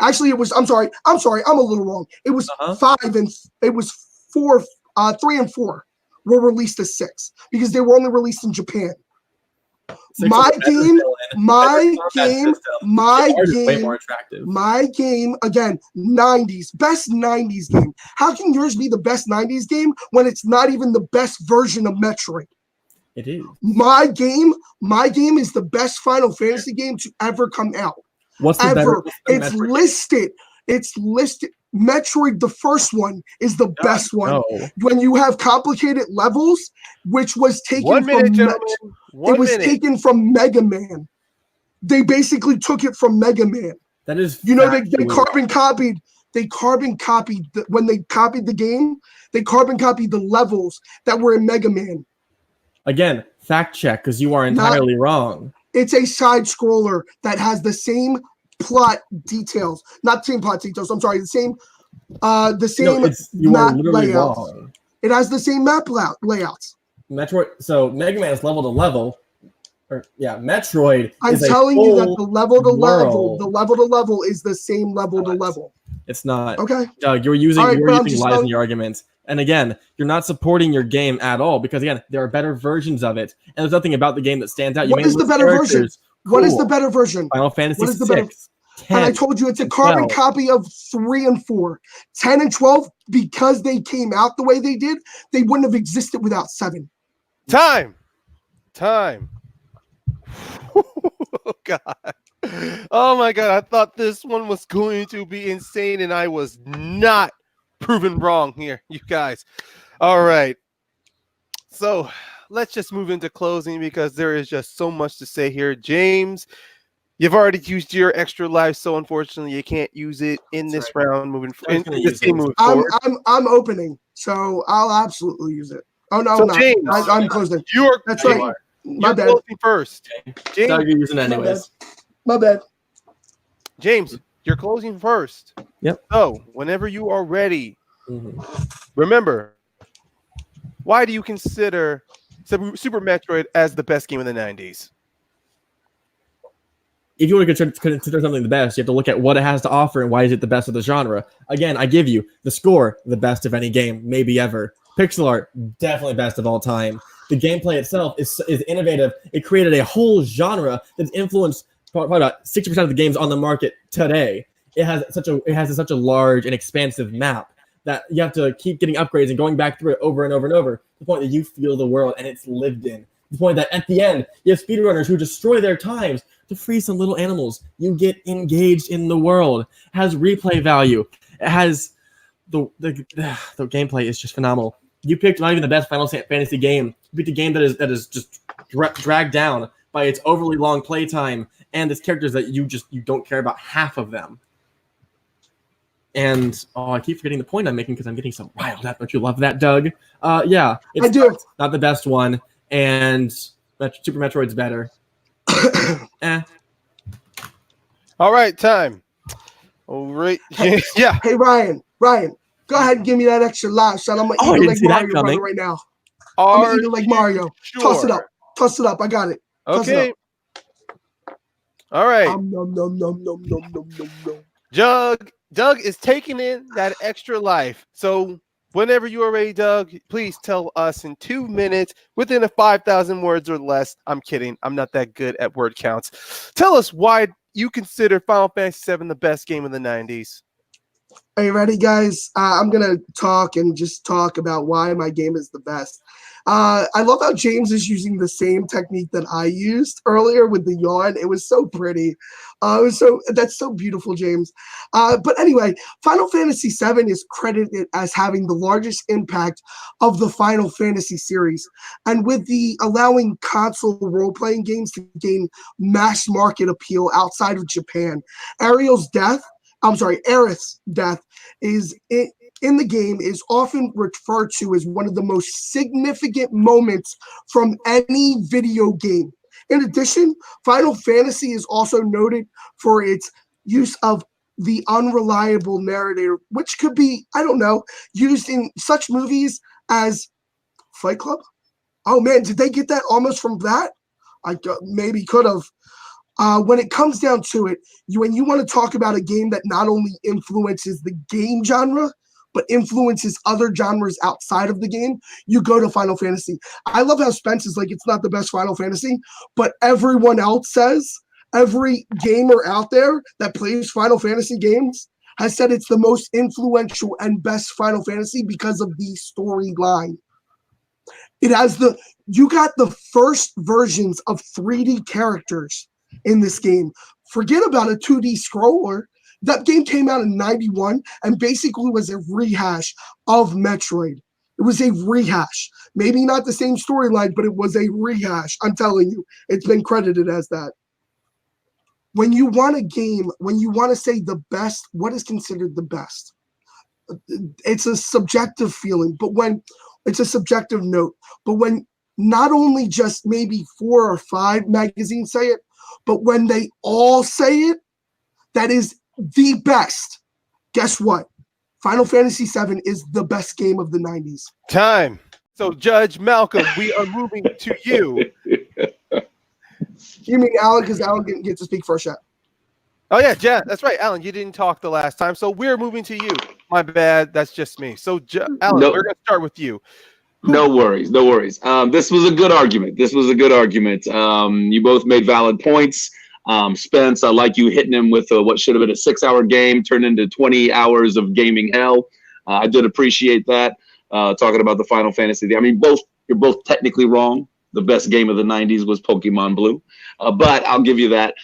Actually, it was. I'm sorry. I'm a little wrong. It was 5 and it was 4. 3 and 4 were released as 6 because they were only released in Japan. My game, again, 90s, best 90s game. How can yours be the best 90s game when it's not even the best version of Metroid? It is. My game is the best Final Fantasy game to ever come out. What's the ever? better? It's listed. Metroid, the first one, is the best one. No. When you have complicated levels, which was taken taken from Mega Man. They basically took it from Mega Man. That is, they carbon copied. When they copied the game, they carbon copied the levels that were in Mega Man. Again, fact check, because you are entirely wrong. It's a side scroller that has the same plot details, not the same plot details. I'm sorry, the same map layouts. Wrong. It has the same map layouts. Metroid. So Mega Man is level to level. Metroid. I'm telling you that the level to level is the same level to level. It's not. Okay. Doug, you're using lies in your arguments. And again, you're not supporting your game at all, because again, there are better versions of it, and there's nothing about the game that stands out. What is the better version? Cool. What is the better version? Final Fantasy VI. 10, and I told you it's a carbon copy of 3 and 4. 10 and 12, because they came out the way they did, they wouldn't have existed without 7. Time. Oh God. Oh my God. I thought this one was going to be insane, and I was not proven wrong here, you guys. All right. So let's just move into closing, because there is just so much to say here. James, you've already used your extra life, so unfortunately you can't use it in this round. Moving forward. I'm opening, so I'll absolutely use it. Oh no, so I'm James, not. I'm closing. That's right. My bad. Closing first. James, Doug, you're using it anyways. My bad. James, you're closing first. Yep. So whenever you are ready, remember, why do you consider Super Metroid as the best game in the 90s? If you want to consider something the best, you have to look at what it has to offer and why is it the best of the genre. Again, I give you the score, the best of any game, maybe ever. Pixel art, definitely best of all time. The gameplay itself is innovative. It created a whole genre that's influenced probably about 60% of the games on the market today. It has such a large and expansive map that you have to keep getting upgrades and going back through it over and over and over, to the point that you feel the world and it's lived in. To the point that at the end, you have speedrunners who destroy their times to free some little animals. You get engaged in the world. It has replay value. It has the gameplay is just phenomenal. You picked not even the best Final Fantasy game. You picked a game that is just dragged down by its overly long playtime and its characters that you don't care about half of them. And I keep forgetting the point I'm making because I'm getting so riled up. Don't you love that, Doug? I do. Not the best one, and Super Metroid's better. All right, time. All right. Yeah. Hey, Ryan, go ahead and give me that extra live shot. I'm gonna Oh, I eat it didn't like see that Mario brother coming. right now. I'm gonna eat it like Mario. Toss it up. Toss it up. I got it. Toss it Okay. up. All right. Nom, nom, nom, nom, nom, nom, nom, nom. Doug is taking in that extra life. So whenever you are ready, Doug, please tell us in 2 minutes, within 5,000 words or less. I'm kidding. I'm not that good at word counts. Tell us why you consider Final Fantasy VII the best game of the 90s. Are you ready, guys? I'm gonna talk about why my game is the best. I love how James is using the same technique that I used earlier with the yawn. It was so pretty. That's so beautiful, James. But anyway, Final Fantasy VII is credited as having the largest impact of the Final Fantasy series, and with the allowing console role-playing games to gain mass market appeal outside of Japan, Aerith's death is in the game is often referred to as one of the most significant moments from any video game. In addition, Final Fantasy is also noted for its use of the unreliable narrator, which could be, used in such movies as Fight Club. Oh man, did they get that almost from that? I maybe could have. When it comes down to it, when you want to talk about a game that not only influences the game genre, but influences other genres outside of the game, you go to Final Fantasy. I love how Spence is like, it's not the best Final Fantasy, but everyone else says, every gamer out there that plays Final Fantasy games has said it's the most influential and best Final Fantasy because of the storyline. You got the first versions of 3D characters in this game. Forget about a 2D scroller. That game came out in 91 and basically was a rehash of Metroid. It was a rehash. Maybe not the same storyline, but it was a rehash. I'm telling you, it's been credited as that. When you want to say the best, what is considered the best? It's a subjective feeling, but when it's a subjective note, but when not only just maybe 4 or 5 magazines say it, but when they all say it, that is the best. Guess what? Final Fantasy VII is the best game of the 90s. Time. So, Judge Malcolm, we are moving to you. You mean Alan, because Alan didn't get to speak first yet. Oh, yeah, that's right. Alan, you didn't talk the last time, so we're moving to you. My bad. That's just me. So, Alan, we're going to start with you. No worries. This was a good argument. You both made valid points. Spence, I like you hitting him with what should have been a 6-hour game turned into 20 hours of gaming hell. I did appreciate that. Talking about the Final Fantasy. I mean, you're both technically wrong. The best game of the 90s was Pokemon Blue. But I'll give you that.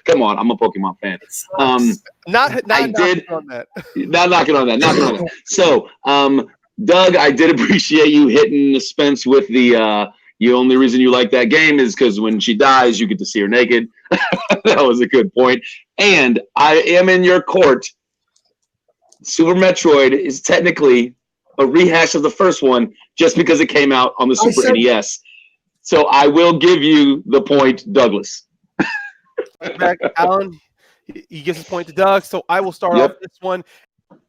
Come on, I'm a Pokemon fan. Not knocking on that. So, Doug, I did appreciate you hitting Spence with the only reason you like that game is because when she dies, you get to see her naked. That was a good point. And I am in your court. Super Metroid is technically a rehash of the first one just because it came out on the Super NES. So I will give you the point, Douglas. Back, Alan, he gives his point to Doug. So I will start off this one.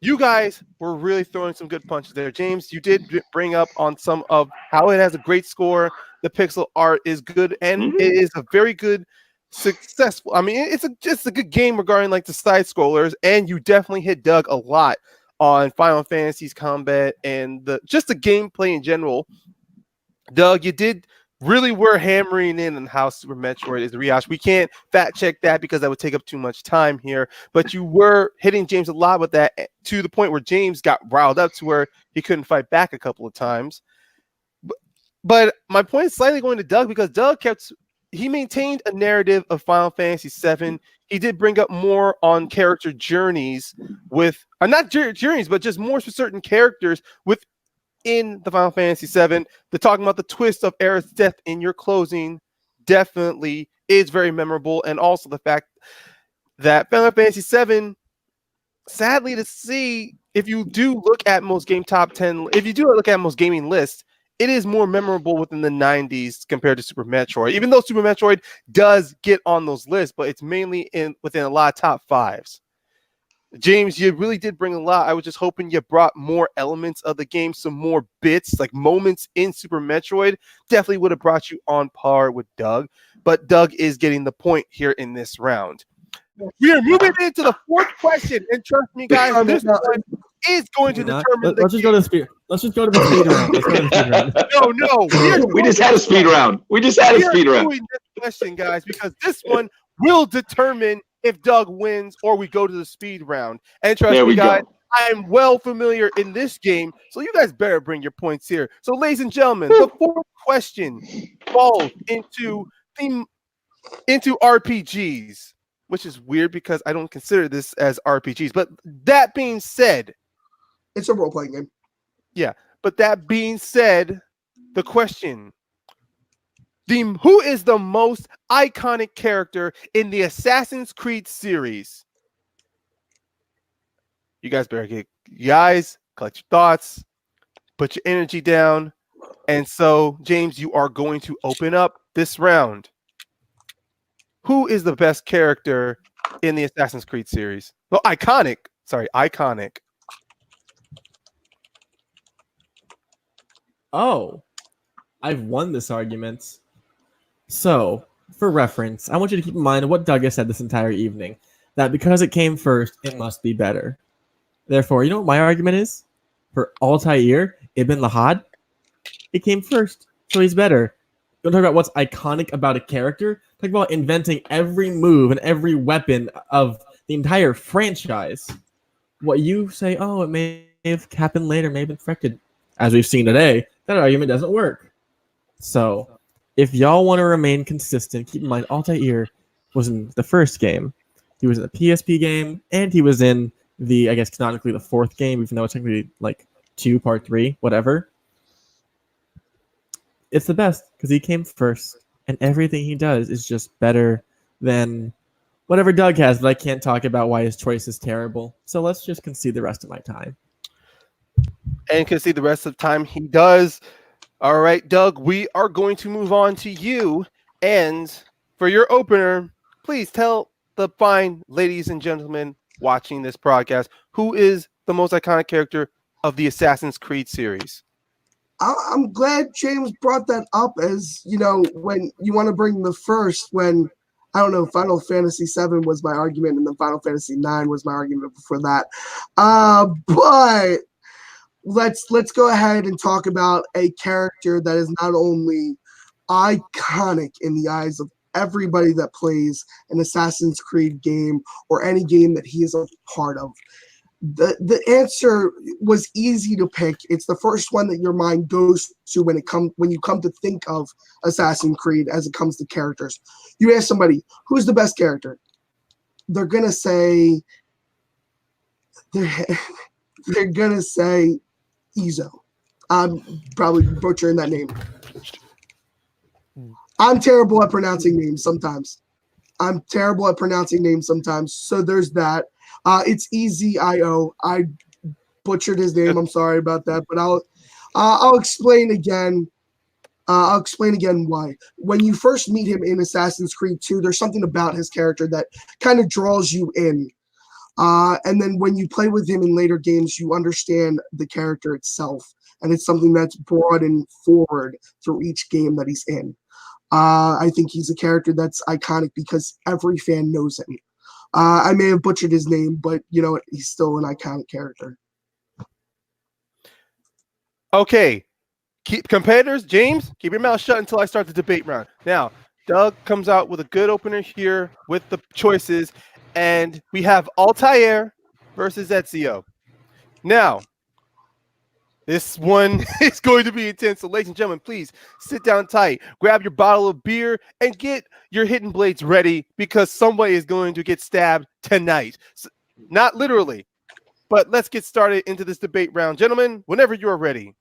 You guys were really throwing some good punches there. James, you did bring up on some of how it has a great score. The pixel art is good, and it is a very good, successful. I mean, it's just a good game regarding like the side scrollers, and you definitely hit Doug a lot on Final Fantasy's combat and the gameplay in general. Doug, you did really were hammering in on how Super Metroid is the rehash. We can't fact check that because that would take up too much time here, but you were hitting James a lot with that to the point where James got riled up to where he couldn't fight back a couple of times. But my point is slightly going to Doug because Doug he maintained a narrative of Final Fantasy VII. He did bring up more on character journeys with, not journeys, but just more for certain characters within the Final Fantasy VII. The talking about the twist of Aerith's death in your closing definitely is very memorable. And also the fact that Final Fantasy VII, sadly to see, if you do look at most game top 10, if you do look at most gaming lists, it is more memorable within the 90s compared to Super Metroid, even though Super Metroid does get on those lists, but it's mainly within a lot of top fives. James, you really did bring a lot. I was just hoping you brought more elements of the game, some more bits, like moments in Super Metroid. Definitely would have brought you on par with Doug, but Doug is getting the point here in this round. We are moving into the fourth question, and trust me, guys, this one is going to determine. Let's just go to the speed. Let's just go to the speed round. Let's go to the speed round. No, we just had a speed round. We just had a speed round. Doing this question, guys, because this one will determine if Doug wins or we go to the speed round. And trust me, guys, I'm well familiar in this game, so you guys better bring your points here. So, ladies and gentlemen, the fourth question falls into RPGs, which is weird because I don't consider this as RPGs. But that being said, it's a role-playing game. Yeah, but that being said, the question: who is the most iconic character in the Assassin's Creed series? You guys better collect your thoughts, put your energy down, and so James, you are going to open up this round. Who is the best character in the Assassin's Creed series? Well, iconic. Sorry, iconic. Oh, I've won this argument. So, for reference, I want you to keep in mind what Doug has said this entire evening, that because it came first, it must be better. Therefore, you know what my argument is? For Altair Ibn Lahad, it came first, so he's better. You want to talk about what's iconic about a character? Talk about inventing every move and every weapon of the entire franchise. What you say, oh, it may have happened later, may have been corrected. As we've seen today, that argument doesn't work. So, if y'all want to remain consistent, keep in mind Altair was in the first game. He was in the PSP game, and he was in the, I guess, canonically the fourth game, even though it's technically like 2, part 3, whatever. It's the best because he came first, and everything he does is just better than whatever Doug has, but I can't talk about why his choice is terrible. So let's just concede the rest of my time. And concede the rest of the time he does. All right, Doug, we are going to move on to you. And for your opener, please tell the fine ladies and gentlemen watching this broadcast who is the most iconic character of the Assassin's Creed series. I'm glad James brought that up, as you know, when you want to bring the first, when I don't know, Final Fantasy VII was my argument, and then Final Fantasy IX was my argument before that. But let's go ahead and talk about a character that is not only iconic in the eyes of everybody that plays an Assassin's Creed game or any game that he is a part of. The answer was easy to pick. It's the first one that your mind goes to when you come to think of Assassin's Creed as it comes to characters. You ask somebody, who's the best character? They're gonna say Izo. I'm probably butchering that name. I'm terrible at pronouncing names sometimes. So there's that. It's Ezio. I butchered his name. I'm sorry about that, but I'll explain again. I'll explain again why. When you first meet him in Assassin's Creed 2, there's something about his character that kind of draws you in. And then when you play with him in later games, you understand the character itself. And it's something that's broadened forward through each game that he's in. I think he's a character that's iconic because every fan knows him. I may have butchered his name, but you know what? He's still an iconic character. Okay. Competitors, James, keep your mouth shut until I start the debate round. Now, Doug comes out with a good opener here with the choices, and we have Altair versus Ezio. Now, this one is going to be intense. So, ladies and gentlemen, please sit down tight, grab your bottle of beer, and get your hidden blades ready because somebody is going to get stabbed tonight. So, not literally, but let's get started into this debate round. Gentlemen, whenever you are ready.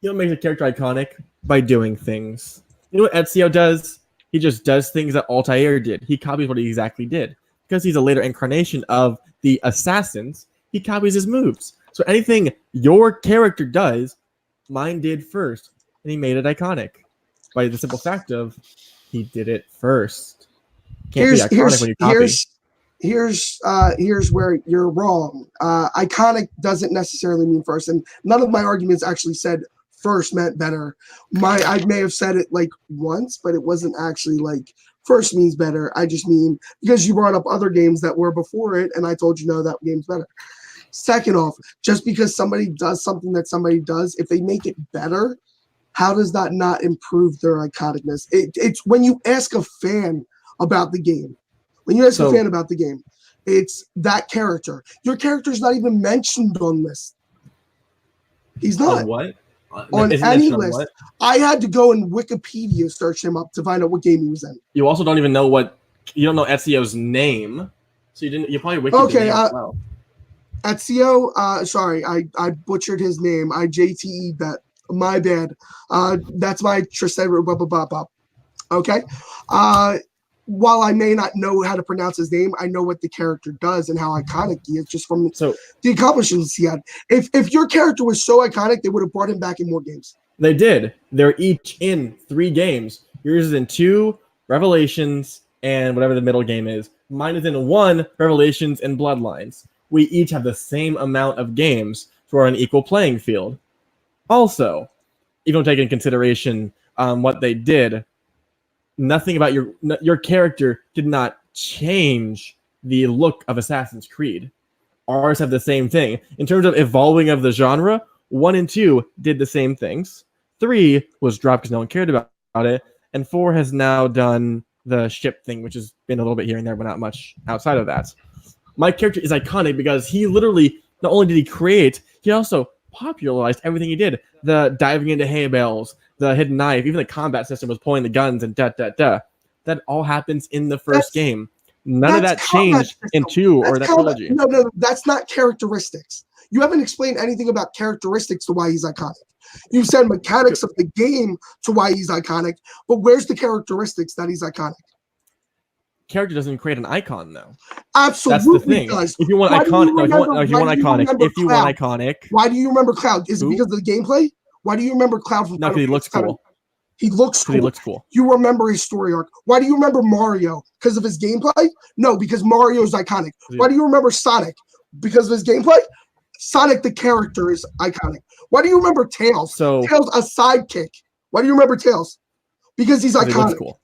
You know what makes a character iconic? By doing things. You know what Ezio does? He just does things that Altair did. He copies what he exactly did. Because he's a later incarnation of the assassins, he copies his moves. So anything your character does, mine did first, and he made it iconic by the simple fact of he did it first. Can't be iconic when you copy. Here's where you're wrong. Iconic doesn't necessarily mean first, and none of my arguments actually said first meant better. I may have said it like once, but it wasn't actually like first means better. I just mean because you brought up other games that were before it, and I told you no, that game's better. Second off, just because somebody does something that somebody does, if they make it better, how does that not improve their iconicness? It's when you ask a fan about the game. When you ask a fan about the game, it's that character. Your character's not even mentioned on this. He's not. On what? On any list. What? I had to go and Wikipedia search him up to find out what game he was in. You also don't even know you don't know Ezio's name. So you probably Wikipedia okay, as well. Ezio, sorry, I butchered his name. I JTE'd that. My bad. That's my Tristan. Okay. While I may not know how to pronounce his name, I know what the character does and how iconic he is just from the accomplishments he had. If your character was so iconic, they would have brought him back in more games. They did. They're each in 3 games. Yours is in 2, Revelations, and whatever the middle game is. Mine is in 1, Revelations and Bloodlines. We each have the same amount of games, so we're on an equal playing field. Also, if you don't take into consideration what they did, nothing about your character did not change the look of Assassin's Creed. Ours have the same thing. In terms of evolving of the genre, 1 and 2 did the same things. 3 was dropped because no one cared about it, and 4 has now done the ship thing, which has been a little bit here and there, but not much outside of that. My character is iconic because he literally, not only did he create, he also popularized everything he did. The diving into hay bales, the hidden knife, even the combat system was pulling the guns and da-da-da. That all happens in the first game. None of that changed in 2 or that trilogy. No, that's not characteristics. You haven't explained anything about characteristics to why he's iconic. You said mechanics of the game to why he's iconic, but where's the characteristics that he's iconic? Character doesn't create an icon, though. Absolutely, that's the thing. does. If you want iconic, why do you remember Cloud? Is it because of the gameplay? Why do you remember Cloud from? No, because he looks cool. He looks cool. You remember his story arc. Why do you remember Mario? Because of his gameplay? No, because Mario is iconic. Why do you remember Sonic? Because of his gameplay? Sonic the character is iconic. Why do you remember Tails? Tails a sidekick. Why do you remember Tails? Because he's iconic. He looks cool.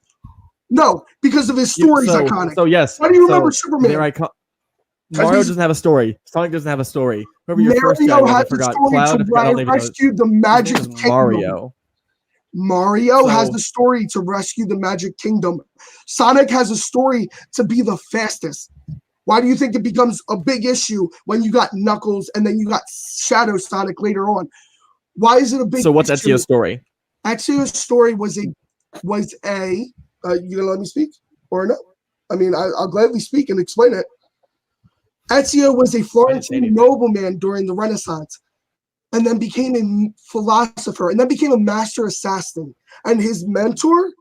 No, because of his story is iconic. So yes. Why do you remember Superman? Mario doesn't have a story. Sonic doesn't have a story. Whoever your first guy was, I forgot. Cloud, to rescue the Magic Kingdom. Mario has the story to rescue the Magic Kingdom. Sonic has a story to be the fastest. Why do you think it becomes a big issue when you got Knuckles and then you got Shadow Sonic later on? Why is it a big issue? So what's Ezio's story? Ezio's story was a you gonna let me speak or no? I mean, I'll gladly speak and explain it. Ezio was a Florentine nobleman during the Renaissance, and then became a philosopher, and then became a master assassin. And his mentor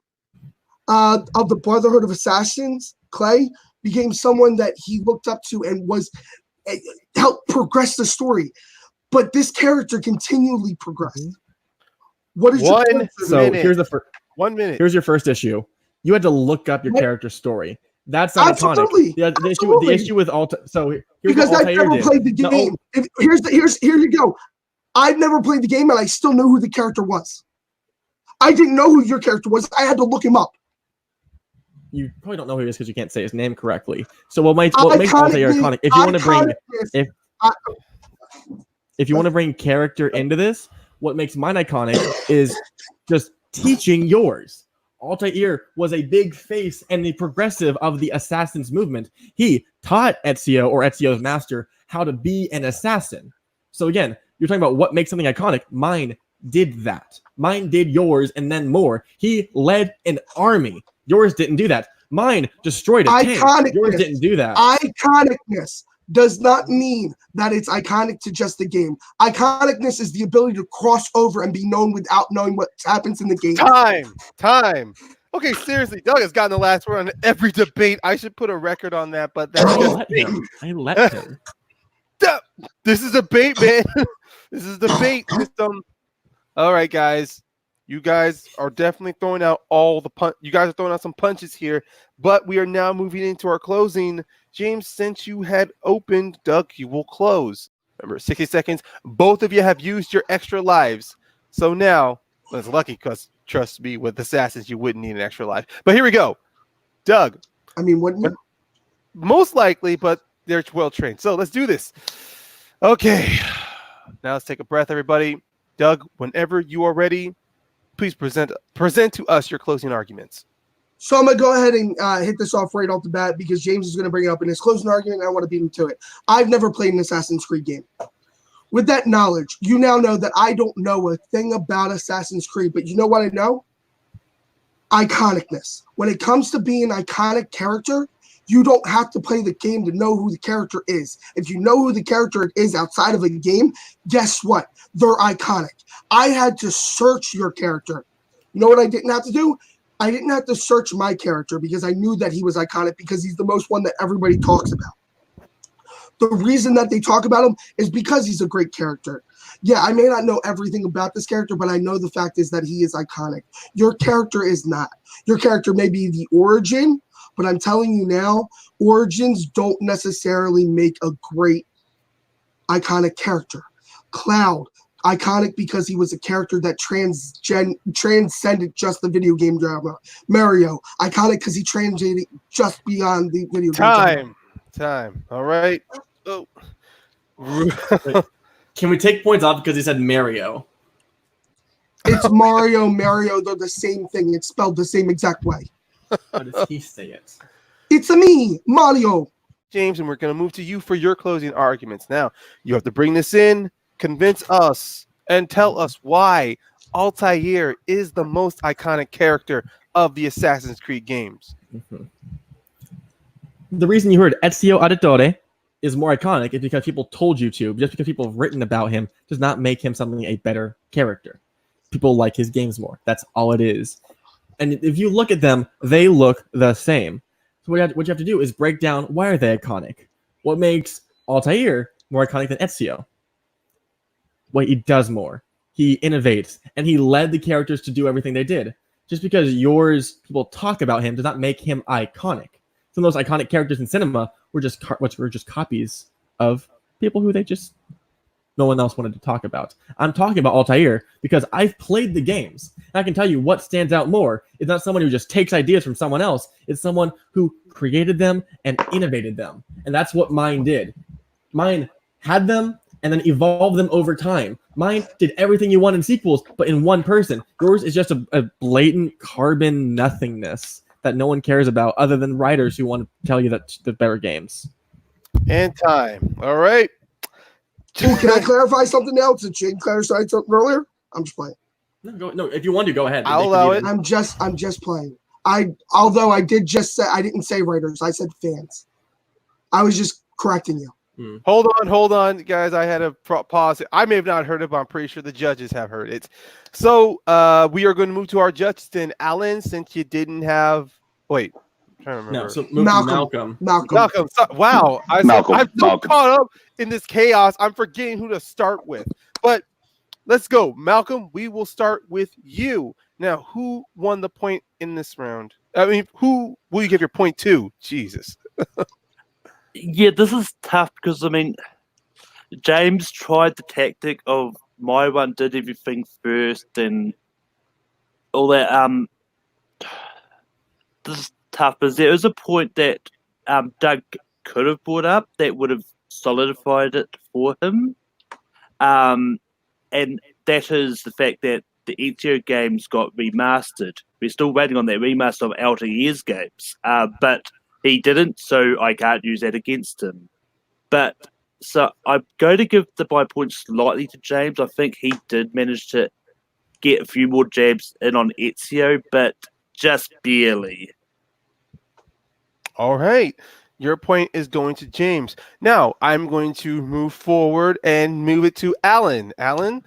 of the Brotherhood of Assassins, Clay, became someone that he looked up to and helped progress the story. But this character continually progressed. What is your here's the first 1 minute. Here's your first issue. You had to look up your character's story. That's not Absolutely. iconic. The issue with Altair. So because I've never played the game. Here you go. I've never played the game, and I still know who the character was. I didn't know who your character was. I had to look him up. You probably don't know who he is because you can't say his name correctly. So what makes Altair iconic? If you want to bring if you want to bring character into this, what makes mine iconic is just teaching yours. Altair was a big face and the progressive of the Assassins movement. He taught Ezio, or Ezio's master, how to be an assassin. So again, you're talking about what makes something iconic. Mine did that. Mine did yours and then more. He led an army. Yours didn't do that. Mine destroyed a tank. Yours didn't do that. Iconicness does not mean that it's iconic to just the game. Iconicness is the ability to cross over and be known without knowing what happens in the game. Time. Okay, seriously, Doug has gotten the last word on every debate. I should put a record on that, but that's just I let him. This is a bait, man. This is the bait system. All right, guys. You guys are definitely throwing out you guys are throwing out some punches here, but we are now moving into our closing. James, since you had opened, Doug, you will close. Remember, 60 seconds. Both of you have used your extra lives. So now, well, it's lucky because, trust me, with Assassins, you wouldn't need an extra life. But here we go. Doug. I mean, wouldn't you? Most likely, but they're well trained. So let's do this. Okay. Now let's take a breath, everybody. Doug, whenever you are ready, please present to us your closing arguments. So I'm going to go ahead and hit this off right off the bat because James is going to bring it up in his closing argument, and I want to beat him to it. I've never played an Assassin's Creed game. With that knowledge, you now know that I don't know a thing about Assassin's Creed, but you know what I know? Iconicness. When it comes to being an iconic character, you don't have to play the game to know who the character is. If you know who the character is outside of a game, guess what? They're iconic. I had to search your character. You know what I didn't have to do? I didn't have to search my character because I knew that he was iconic because he's the most one that everybody talks about. The reason that they talk about him is because he's a great character. Yeah, I may not know everything about this character, but I know the fact is that he is iconic. Your character is not. Your character may be the origin, but I'm telling you now, origins don't necessarily make a great iconic character. Cloud, iconic because he was a character that transcended just the video game genre. Mario, iconic because he transcended just beyond the video game genre. Time. All right. Oh. Can we take points off because he said Mario? It's Mario, they're the same thing. It's spelled the same exact way. How does he say it? It's me, Mario. James, and we're going to move to you for your closing arguments. Now, you have to bring this in, convince us, and tell us why Altair is the most iconic character of the Assassin's Creed games. Mm-hmm. The reason you heard Ezio Auditore is more iconic is because people told you to. Just because people have written about him does not make him something a better character. People like his games more. That's all it is. And if you look at them, they look the same. So what you have to do is break down why are they iconic. What makes Altair more iconic than Ezio? Well, he does more. He innovates, and he led the characters to do everything they did. Just because people talk about him does not make him iconic. Some of those iconic characters in cinema were just copies of people who no one else wanted to talk about. I'm talking about Altair because I've played the games. And I can tell you what stands out more is not someone who just takes ideas from someone else. It's someone who created them and innovated them. And that's what mine did. Mine had them and then evolved them over time. Mine did everything you want in sequels, but in one person. Yours is just a blatant carbon nothingness that no one cares about other than writers who want to tell you that the better games. And time. All right. Ooh, can I clarify something now? Since Jane clarified something earlier, I'm just playing. No, if you want to, go ahead. I'll allow it. I'm just playing. Although I did just say I didn't say writers, I said fans. I was just correcting you. Hold on, guys. I had to pause. I may have not heard it, but I'm pretty sure the judges have heard it. So we are going to move to our judges then. Alan, since you didn't have... Wait. I'm trying to remember. No, so move to Malcolm. Wow. I'm so Malcolm. caught up in this chaos. I'm forgetting who to start with. But let's go. Malcolm, we will start with you. Now, who won the point in this round? I mean, who will you give your point to? Jesus. Yeah, this is tough because, I mean, James tried the tactic of my one did everything first and all that. This is tough because there is a point that Doug could have brought up that would have solidified it for him. And that is the fact that the Ezio games got remastered. We're still waiting on that remaster of Altair's games. But he didn't, so I can't use that against him. But so I'm going to give my point slightly to James. I think he did manage to get a few more jabs in on Ezio, but just barely. All right. Your point is going to James. Now, I'm going to move forward and move it to Alan. Alan,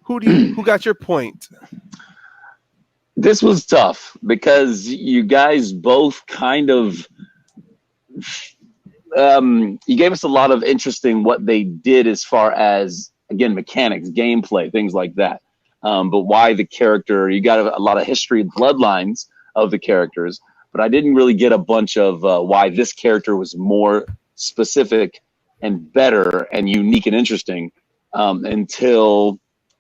who got your point? This was tough because you guys both kind of you gave us a lot of interesting what they did as far as, again, mechanics, gameplay, things like that. But why the character, you got a lot of history and bloodlines of the characters, but I didn't really get a bunch of why this character was more specific and better and unique and interesting until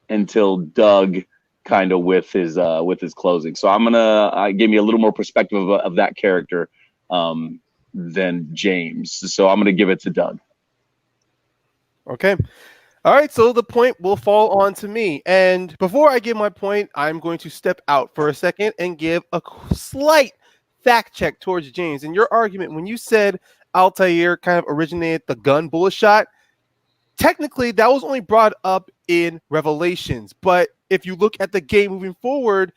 Doug kind of with his closing. So I'm gonna give me a little more perspective of that character than James. So I'm gonna give it to Doug. Okay. All right, so the point will fall on to me. And before I give my point, I'm going to step out for a second and give a slight fact check towards James. And your argument, when you said Altair kind of originated the gun bullet shot, technically that was only brought up in Revelations. But if you look at the game moving forward,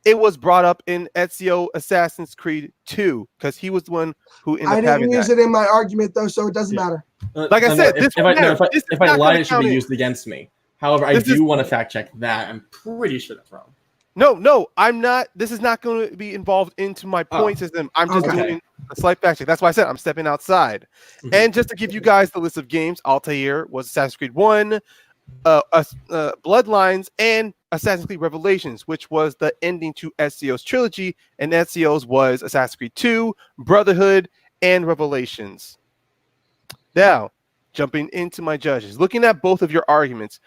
it was brought up in Ezio Assassin's Creed 2 because he was the one who ended I up having didn't use that. it in my argument though, so it doesn't matter. Like I said, if I lie, it should be used against me. However, I do want to fact check that. I'm pretty sure that's wrong. No, I'm not. This is not going to be involved into my point system. I'm just doing a slight fact check. That's why I said I'm stepping outside. Mm-hmm. And just to give you guys the list of games, Altair was Assassin's Creed 1, Bloodlines, and Assassin's Creed Revelations, which was the ending to Ezio's trilogy, and Ezio's was Assassin's Creed 2, Brotherhood, and Revelations. Now, jumping into my judges, looking at both of your arguments,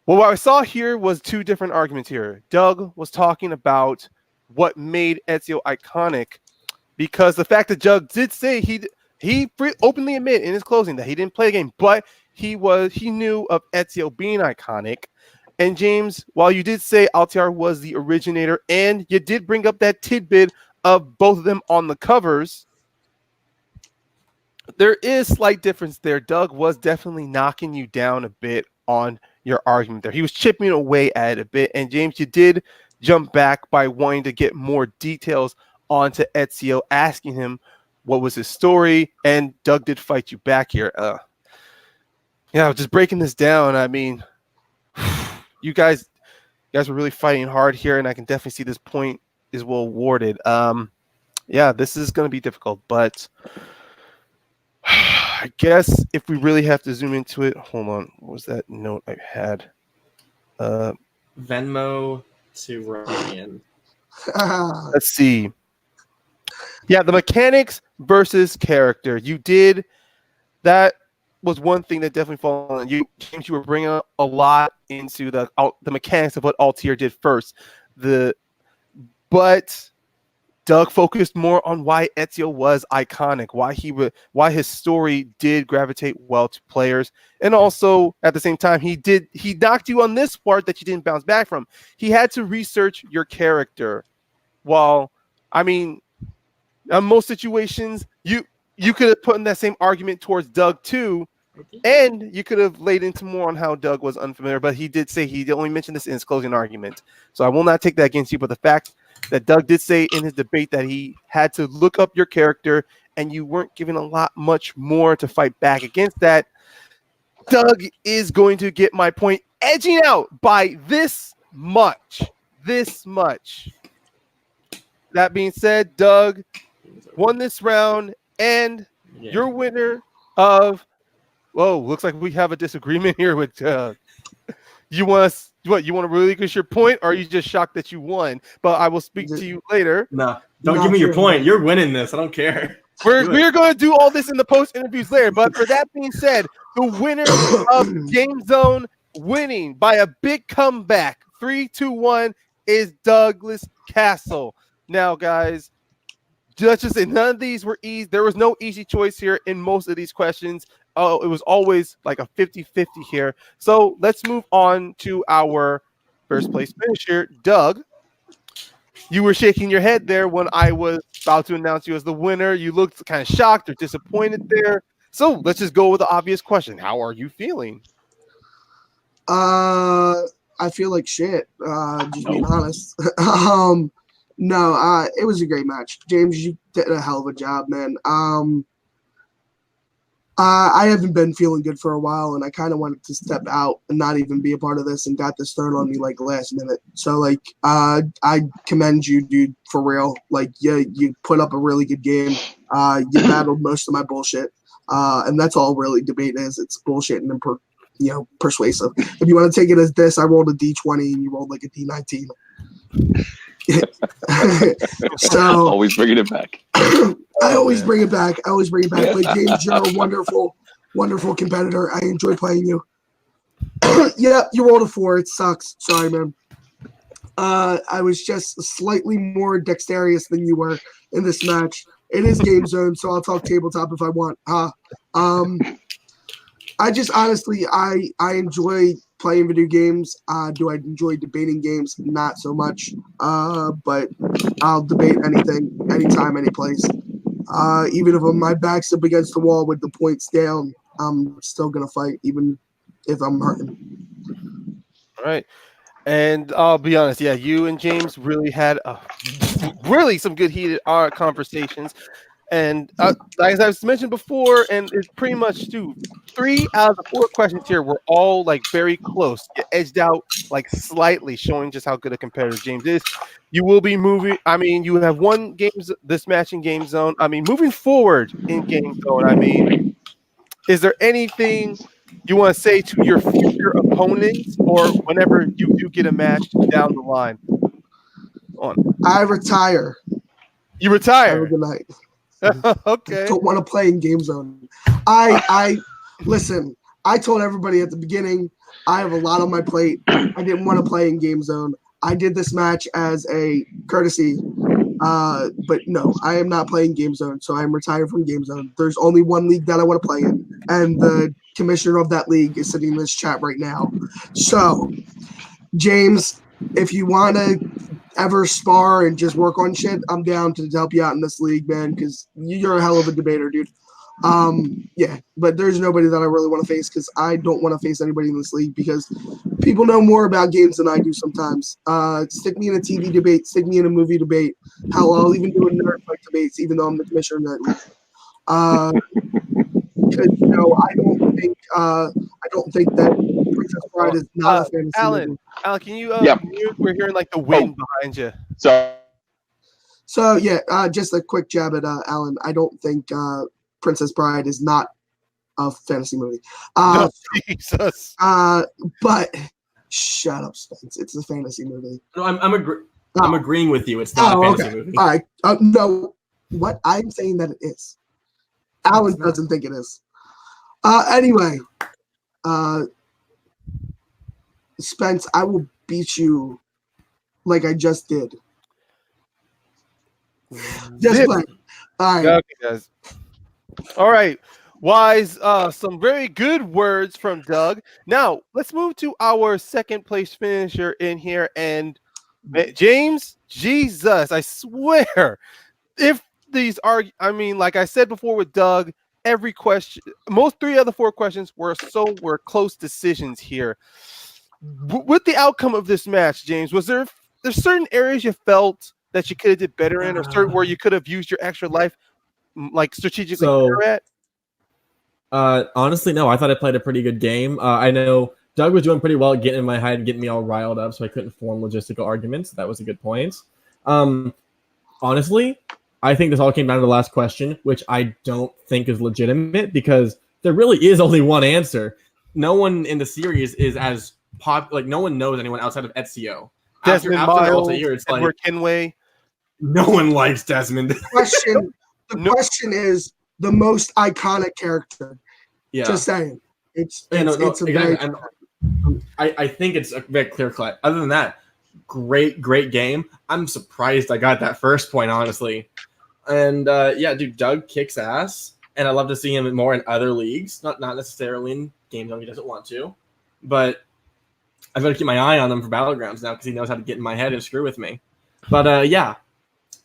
well, what I saw here was two different arguments here. Doug was talking about what made Ezio iconic, because the fact that Doug did say he openly admitted in his closing that he didn't play the game, but he knew of Ezio being iconic. And James, while you did say Altair was the originator, and you did bring up that tidbit of both of them on the covers, there is slight difference there. Doug was definitely knocking you down a bit on your argument there. He was chipping away at it a bit. And James, you did jump back by wanting to get more details onto Ezio, asking him what was his story. And Doug did fight you back here. Just breaking this down. I mean, you guys were really fighting hard here, and I can definitely see this point is well awarded. This is going to be difficult, but I guess if we really have to zoom into it, hold on. What was that note I had? Venmo to Ryan. Let's see. Yeah, the mechanics versus character. You did. That was one thing that definitely fell on you. James, you were bringing up a lot into the mechanics of what Altair did first. But Doug focused more on why Ezio was iconic, why his story did gravitate well to players, and also at the same time he knocked you on this part that you didn't bounce back from. He had to research your character. While I mean, in most situations you could have put in that same argument towards Doug too, and you could have laid into more on how Doug was unfamiliar. But he did say he only mentioned this in his closing argument, so I will not take that against you. But the fact that Doug did say in his debate that he had to look up your character and you weren't given much more to fight back against that, Doug is going to get my point, edging out by this much. That being said, Doug won this round, and your winner of looks like we have a disagreement here with Doug. You want to relinquish your point, or are you just shocked that you won? But I will speak to you later. No, don't give me your point. You're winning this. I don't care. We're going to do all this in the post interviews later. But for that being said, the winner of GameZone winning by a big comeback, 3-1, is Douglas Cassel. Now, guys, let's just say none of these were easy. There was no easy choice here in most of these questions. It was always like a 50-50 here. So let's move on to our first place finisher, Doug. You were shaking your head there when I was about to announce you as the winner. You looked kind of shocked or disappointed there. So let's just go with the obvious question. How are you feeling? I feel like shit, just being honest. No, it was a great match. James, you did a hell of a job, man. I haven't been feeling good for a while, and I kind of wanted to step out and not even be a part of this, and got this thrown on me like last minute. So I commend you, dude, for real. You put up a really good game. You battled most of my bullshit. And that's all really debate is. It's bullshit and persuasive. If you want to take it as this, I rolled a D20 and you rolled like a D19. So always bringing it back. I always bring it back. But James, you're a wonderful, wonderful competitor. I enjoy playing you. Yeah, you rolled a 4. It sucks. Sorry, man. I was just slightly more dexterous than you were in this match. It is GameZone, so I'll talk tabletop if I want. I just honestly, I enjoy playing video games. Do I enjoy debating games? Not so much. But I'll debate anything, anytime, any place. Even if my back's up against the wall with the points down, I'm still gonna fight, even if I'm hurting. All right. And I'll be honest, yeah, you and James really had really some good heated conversations. And like I mentioned before, and it's pretty much 3 out of the 4 questions here were all like very close. You edged out like slightly, showing just how good a competitor James is. You will be moving. I mean, you have won this match in GameZone. I mean, moving forward in GameZone. I mean, is there anything you want to say to your future opponents, or whenever you do get a match down the line? I retire. You retire. Have a good night. Okay. Don't want to play in GameZone. I listen. I told everybody at the beginning I have a lot on my plate. I didn't want to play in GameZone. I did this match as a courtesy, but no, I am not playing GameZone. So I'm retired from GameZone. There's only one league that I want to play in, and the commissioner of that league is sitting in this chat right now. So, James, if you want to ever spar and just work on shit, I'm down to help you out in this league, man, because you're a hell of a debater, dude. Yeah, but there's nobody that I really want to face because I don't want to face anybody in this league because people know more about games than I do sometimes. Stick me in a TV debate, stick me in a movie debate. Hell, I'll even do a nerd fight debates, even though I'm the commissioner of that league. Because I don't think that Princess Bride is not a fantasy movie. Alan, can you? Yep. We're hearing like the wind behind you. So yeah, just a quick jab at Alan. I don't think Princess Bride is not a fantasy movie. No, Jesus. But shut up, Spence. It's a fantasy movie. No, I'm agreeing with you. It's not a fantasy movie. All right. No, what I'm saying that it is. Alan doesn't think it is. Anyway, Spence, I will beat you like I just did. Just play. All right. Okay, guys. All right. Wise, some very good words from Doug. Now, let's move to our second place finisher in here. And James, Jesus, I swear, if these are, I mean, like I said before with Doug, every question, most 3 of the 4 questions were close decisions here. With the outcome of this match, James, was there's certain areas you felt that you could have did better in, or certain where you could have used your extra life, like strategically better at? Honestly, no. I thought I played a pretty good game. I know Doug was doing pretty well at getting in my head and getting me all riled up, so I couldn't form logistical arguments. That was a good point. Honestly, I think this all came down to the last question, which I don't think is legitimate because there really is only one answer. No one in the series is as no one knows anyone outside of Ezio. Desmond after Miles, Altair, it's Edward Kenway. No one likes Desmond. The question is the most iconic character. Yeah. Just saying. I think it's a very clear cut. Other than that, great game. I'm surprised I got that first point, honestly. And yeah, dude, Doug kicks ass, and I love to see him more in other leagues. Not necessarily in GameZone, he doesn't want to, but I've got to keep my eye on him for Battlegrounds now because he knows how to get in my head and screw with me. But yeah,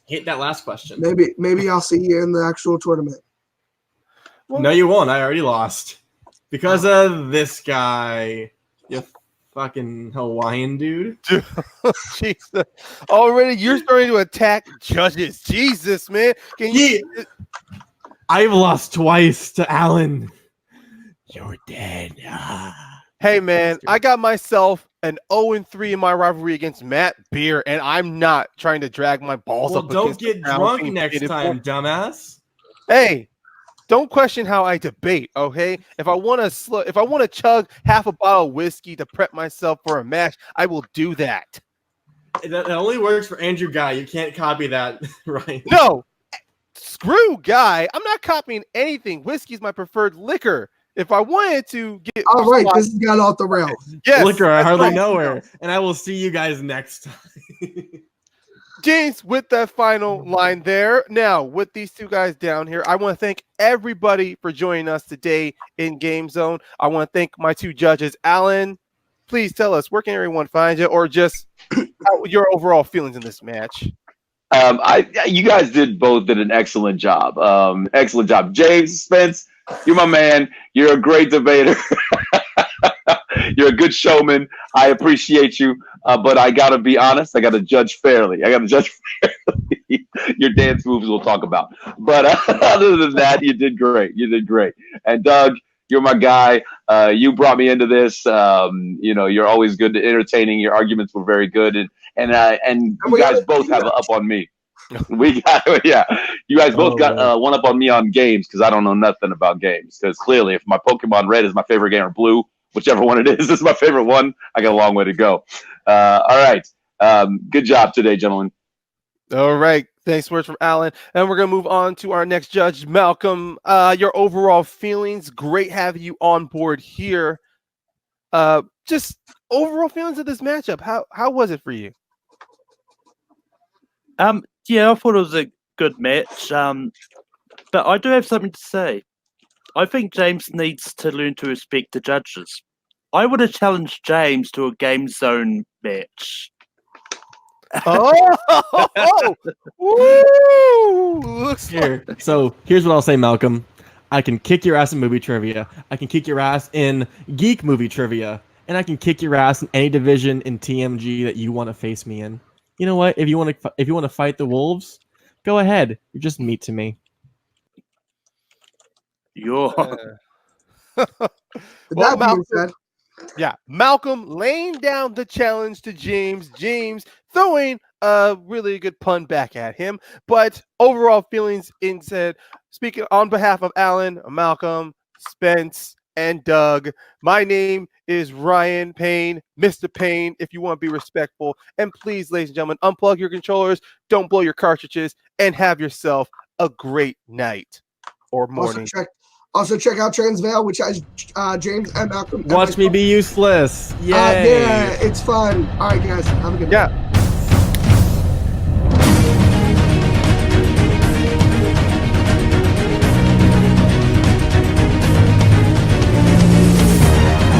hit that last question. Maybe I'll see you in the actual tournament. Well, no, you won't. I already lost because of this guy. You fucking Hawaiian dude. Jesus. Already, you're starting to attack judges. Jesus, man. I've lost twice to Alan. You're dead. Hey, man, I got myself an 0-3 in my rivalry against Matt Beer, and I'm not trying to drag my balls up. Well, don't get drunk next time, dumbass. Hey, Don't question how I debate, okay? If I want to chug half a bottle of whiskey to prep myself for a match, I will do that. That only works for Andrew Guy. You can't copy that, right? No, screw Guy. I'm not copying anything. Whiskey is my preferred liquor. If I wanted to get all right, this has got off the rails. yes, Liquor, I hardly right. know her. And I will see you guys next time. James, with that final line there. Now, with these two guys down here, I want to thank everybody for joining us today in Game Zone. I want to thank my two judges. Alan, please tell us, where can everyone find you, or just your overall feelings in this match? You guys both did an excellent job. Excellent job. James Spence, you're my man. You're a great debater. You're a good showman. I appreciate you. But I got to be honest. I got to judge fairly. Your dance moves we'll talk about. But other than that, you did great. You did great. And Doug, you're my guy. You brought me into this. You're always good at entertaining. Your arguments were very good. And you guys both have an up on me. You guys both got one up on me on games because I don't know nothing about games. Because clearly, if my Pokemon Red is my favorite game or Blue, whichever one it is my favorite one, I got a long way to go. All right. Good job today, gentlemen. All right. Thanks, words from Alan. And we're going to move on to our next judge, Malcolm. Your overall feelings. Great having you on board here. Just overall feelings of this matchup. How was it for you? Yeah, I thought it was a good match. But I do have something to say. I think James needs to learn to respect the judges. I would have challenged James to a Game Zone match. So here's what I'll say, Malcolm. I can kick your ass in movie trivia. I can kick your ass in geek movie trivia. And I can kick your ass in any division in TMG that you want to face me in. You know what? If you want to fight the wolves, go ahead. You're just meat to me. Malcolm laying down the challenge to James. James throwing a really good pun back at him. But overall feelings instead, speaking on behalf of Alan, Malcolm, Spence, and Doug, my name is Ryan Payne, Mr. Payne, if you want to be respectful. And please, ladies and gentlemen, unplug your controllers, don't blow your cartridges, and have yourself a great night or morning. Also check out Transvail, which has James and Malcolm. Watch me be useless. Yay. Yeah, it's fun. All right, guys. Have a good night. Yeah.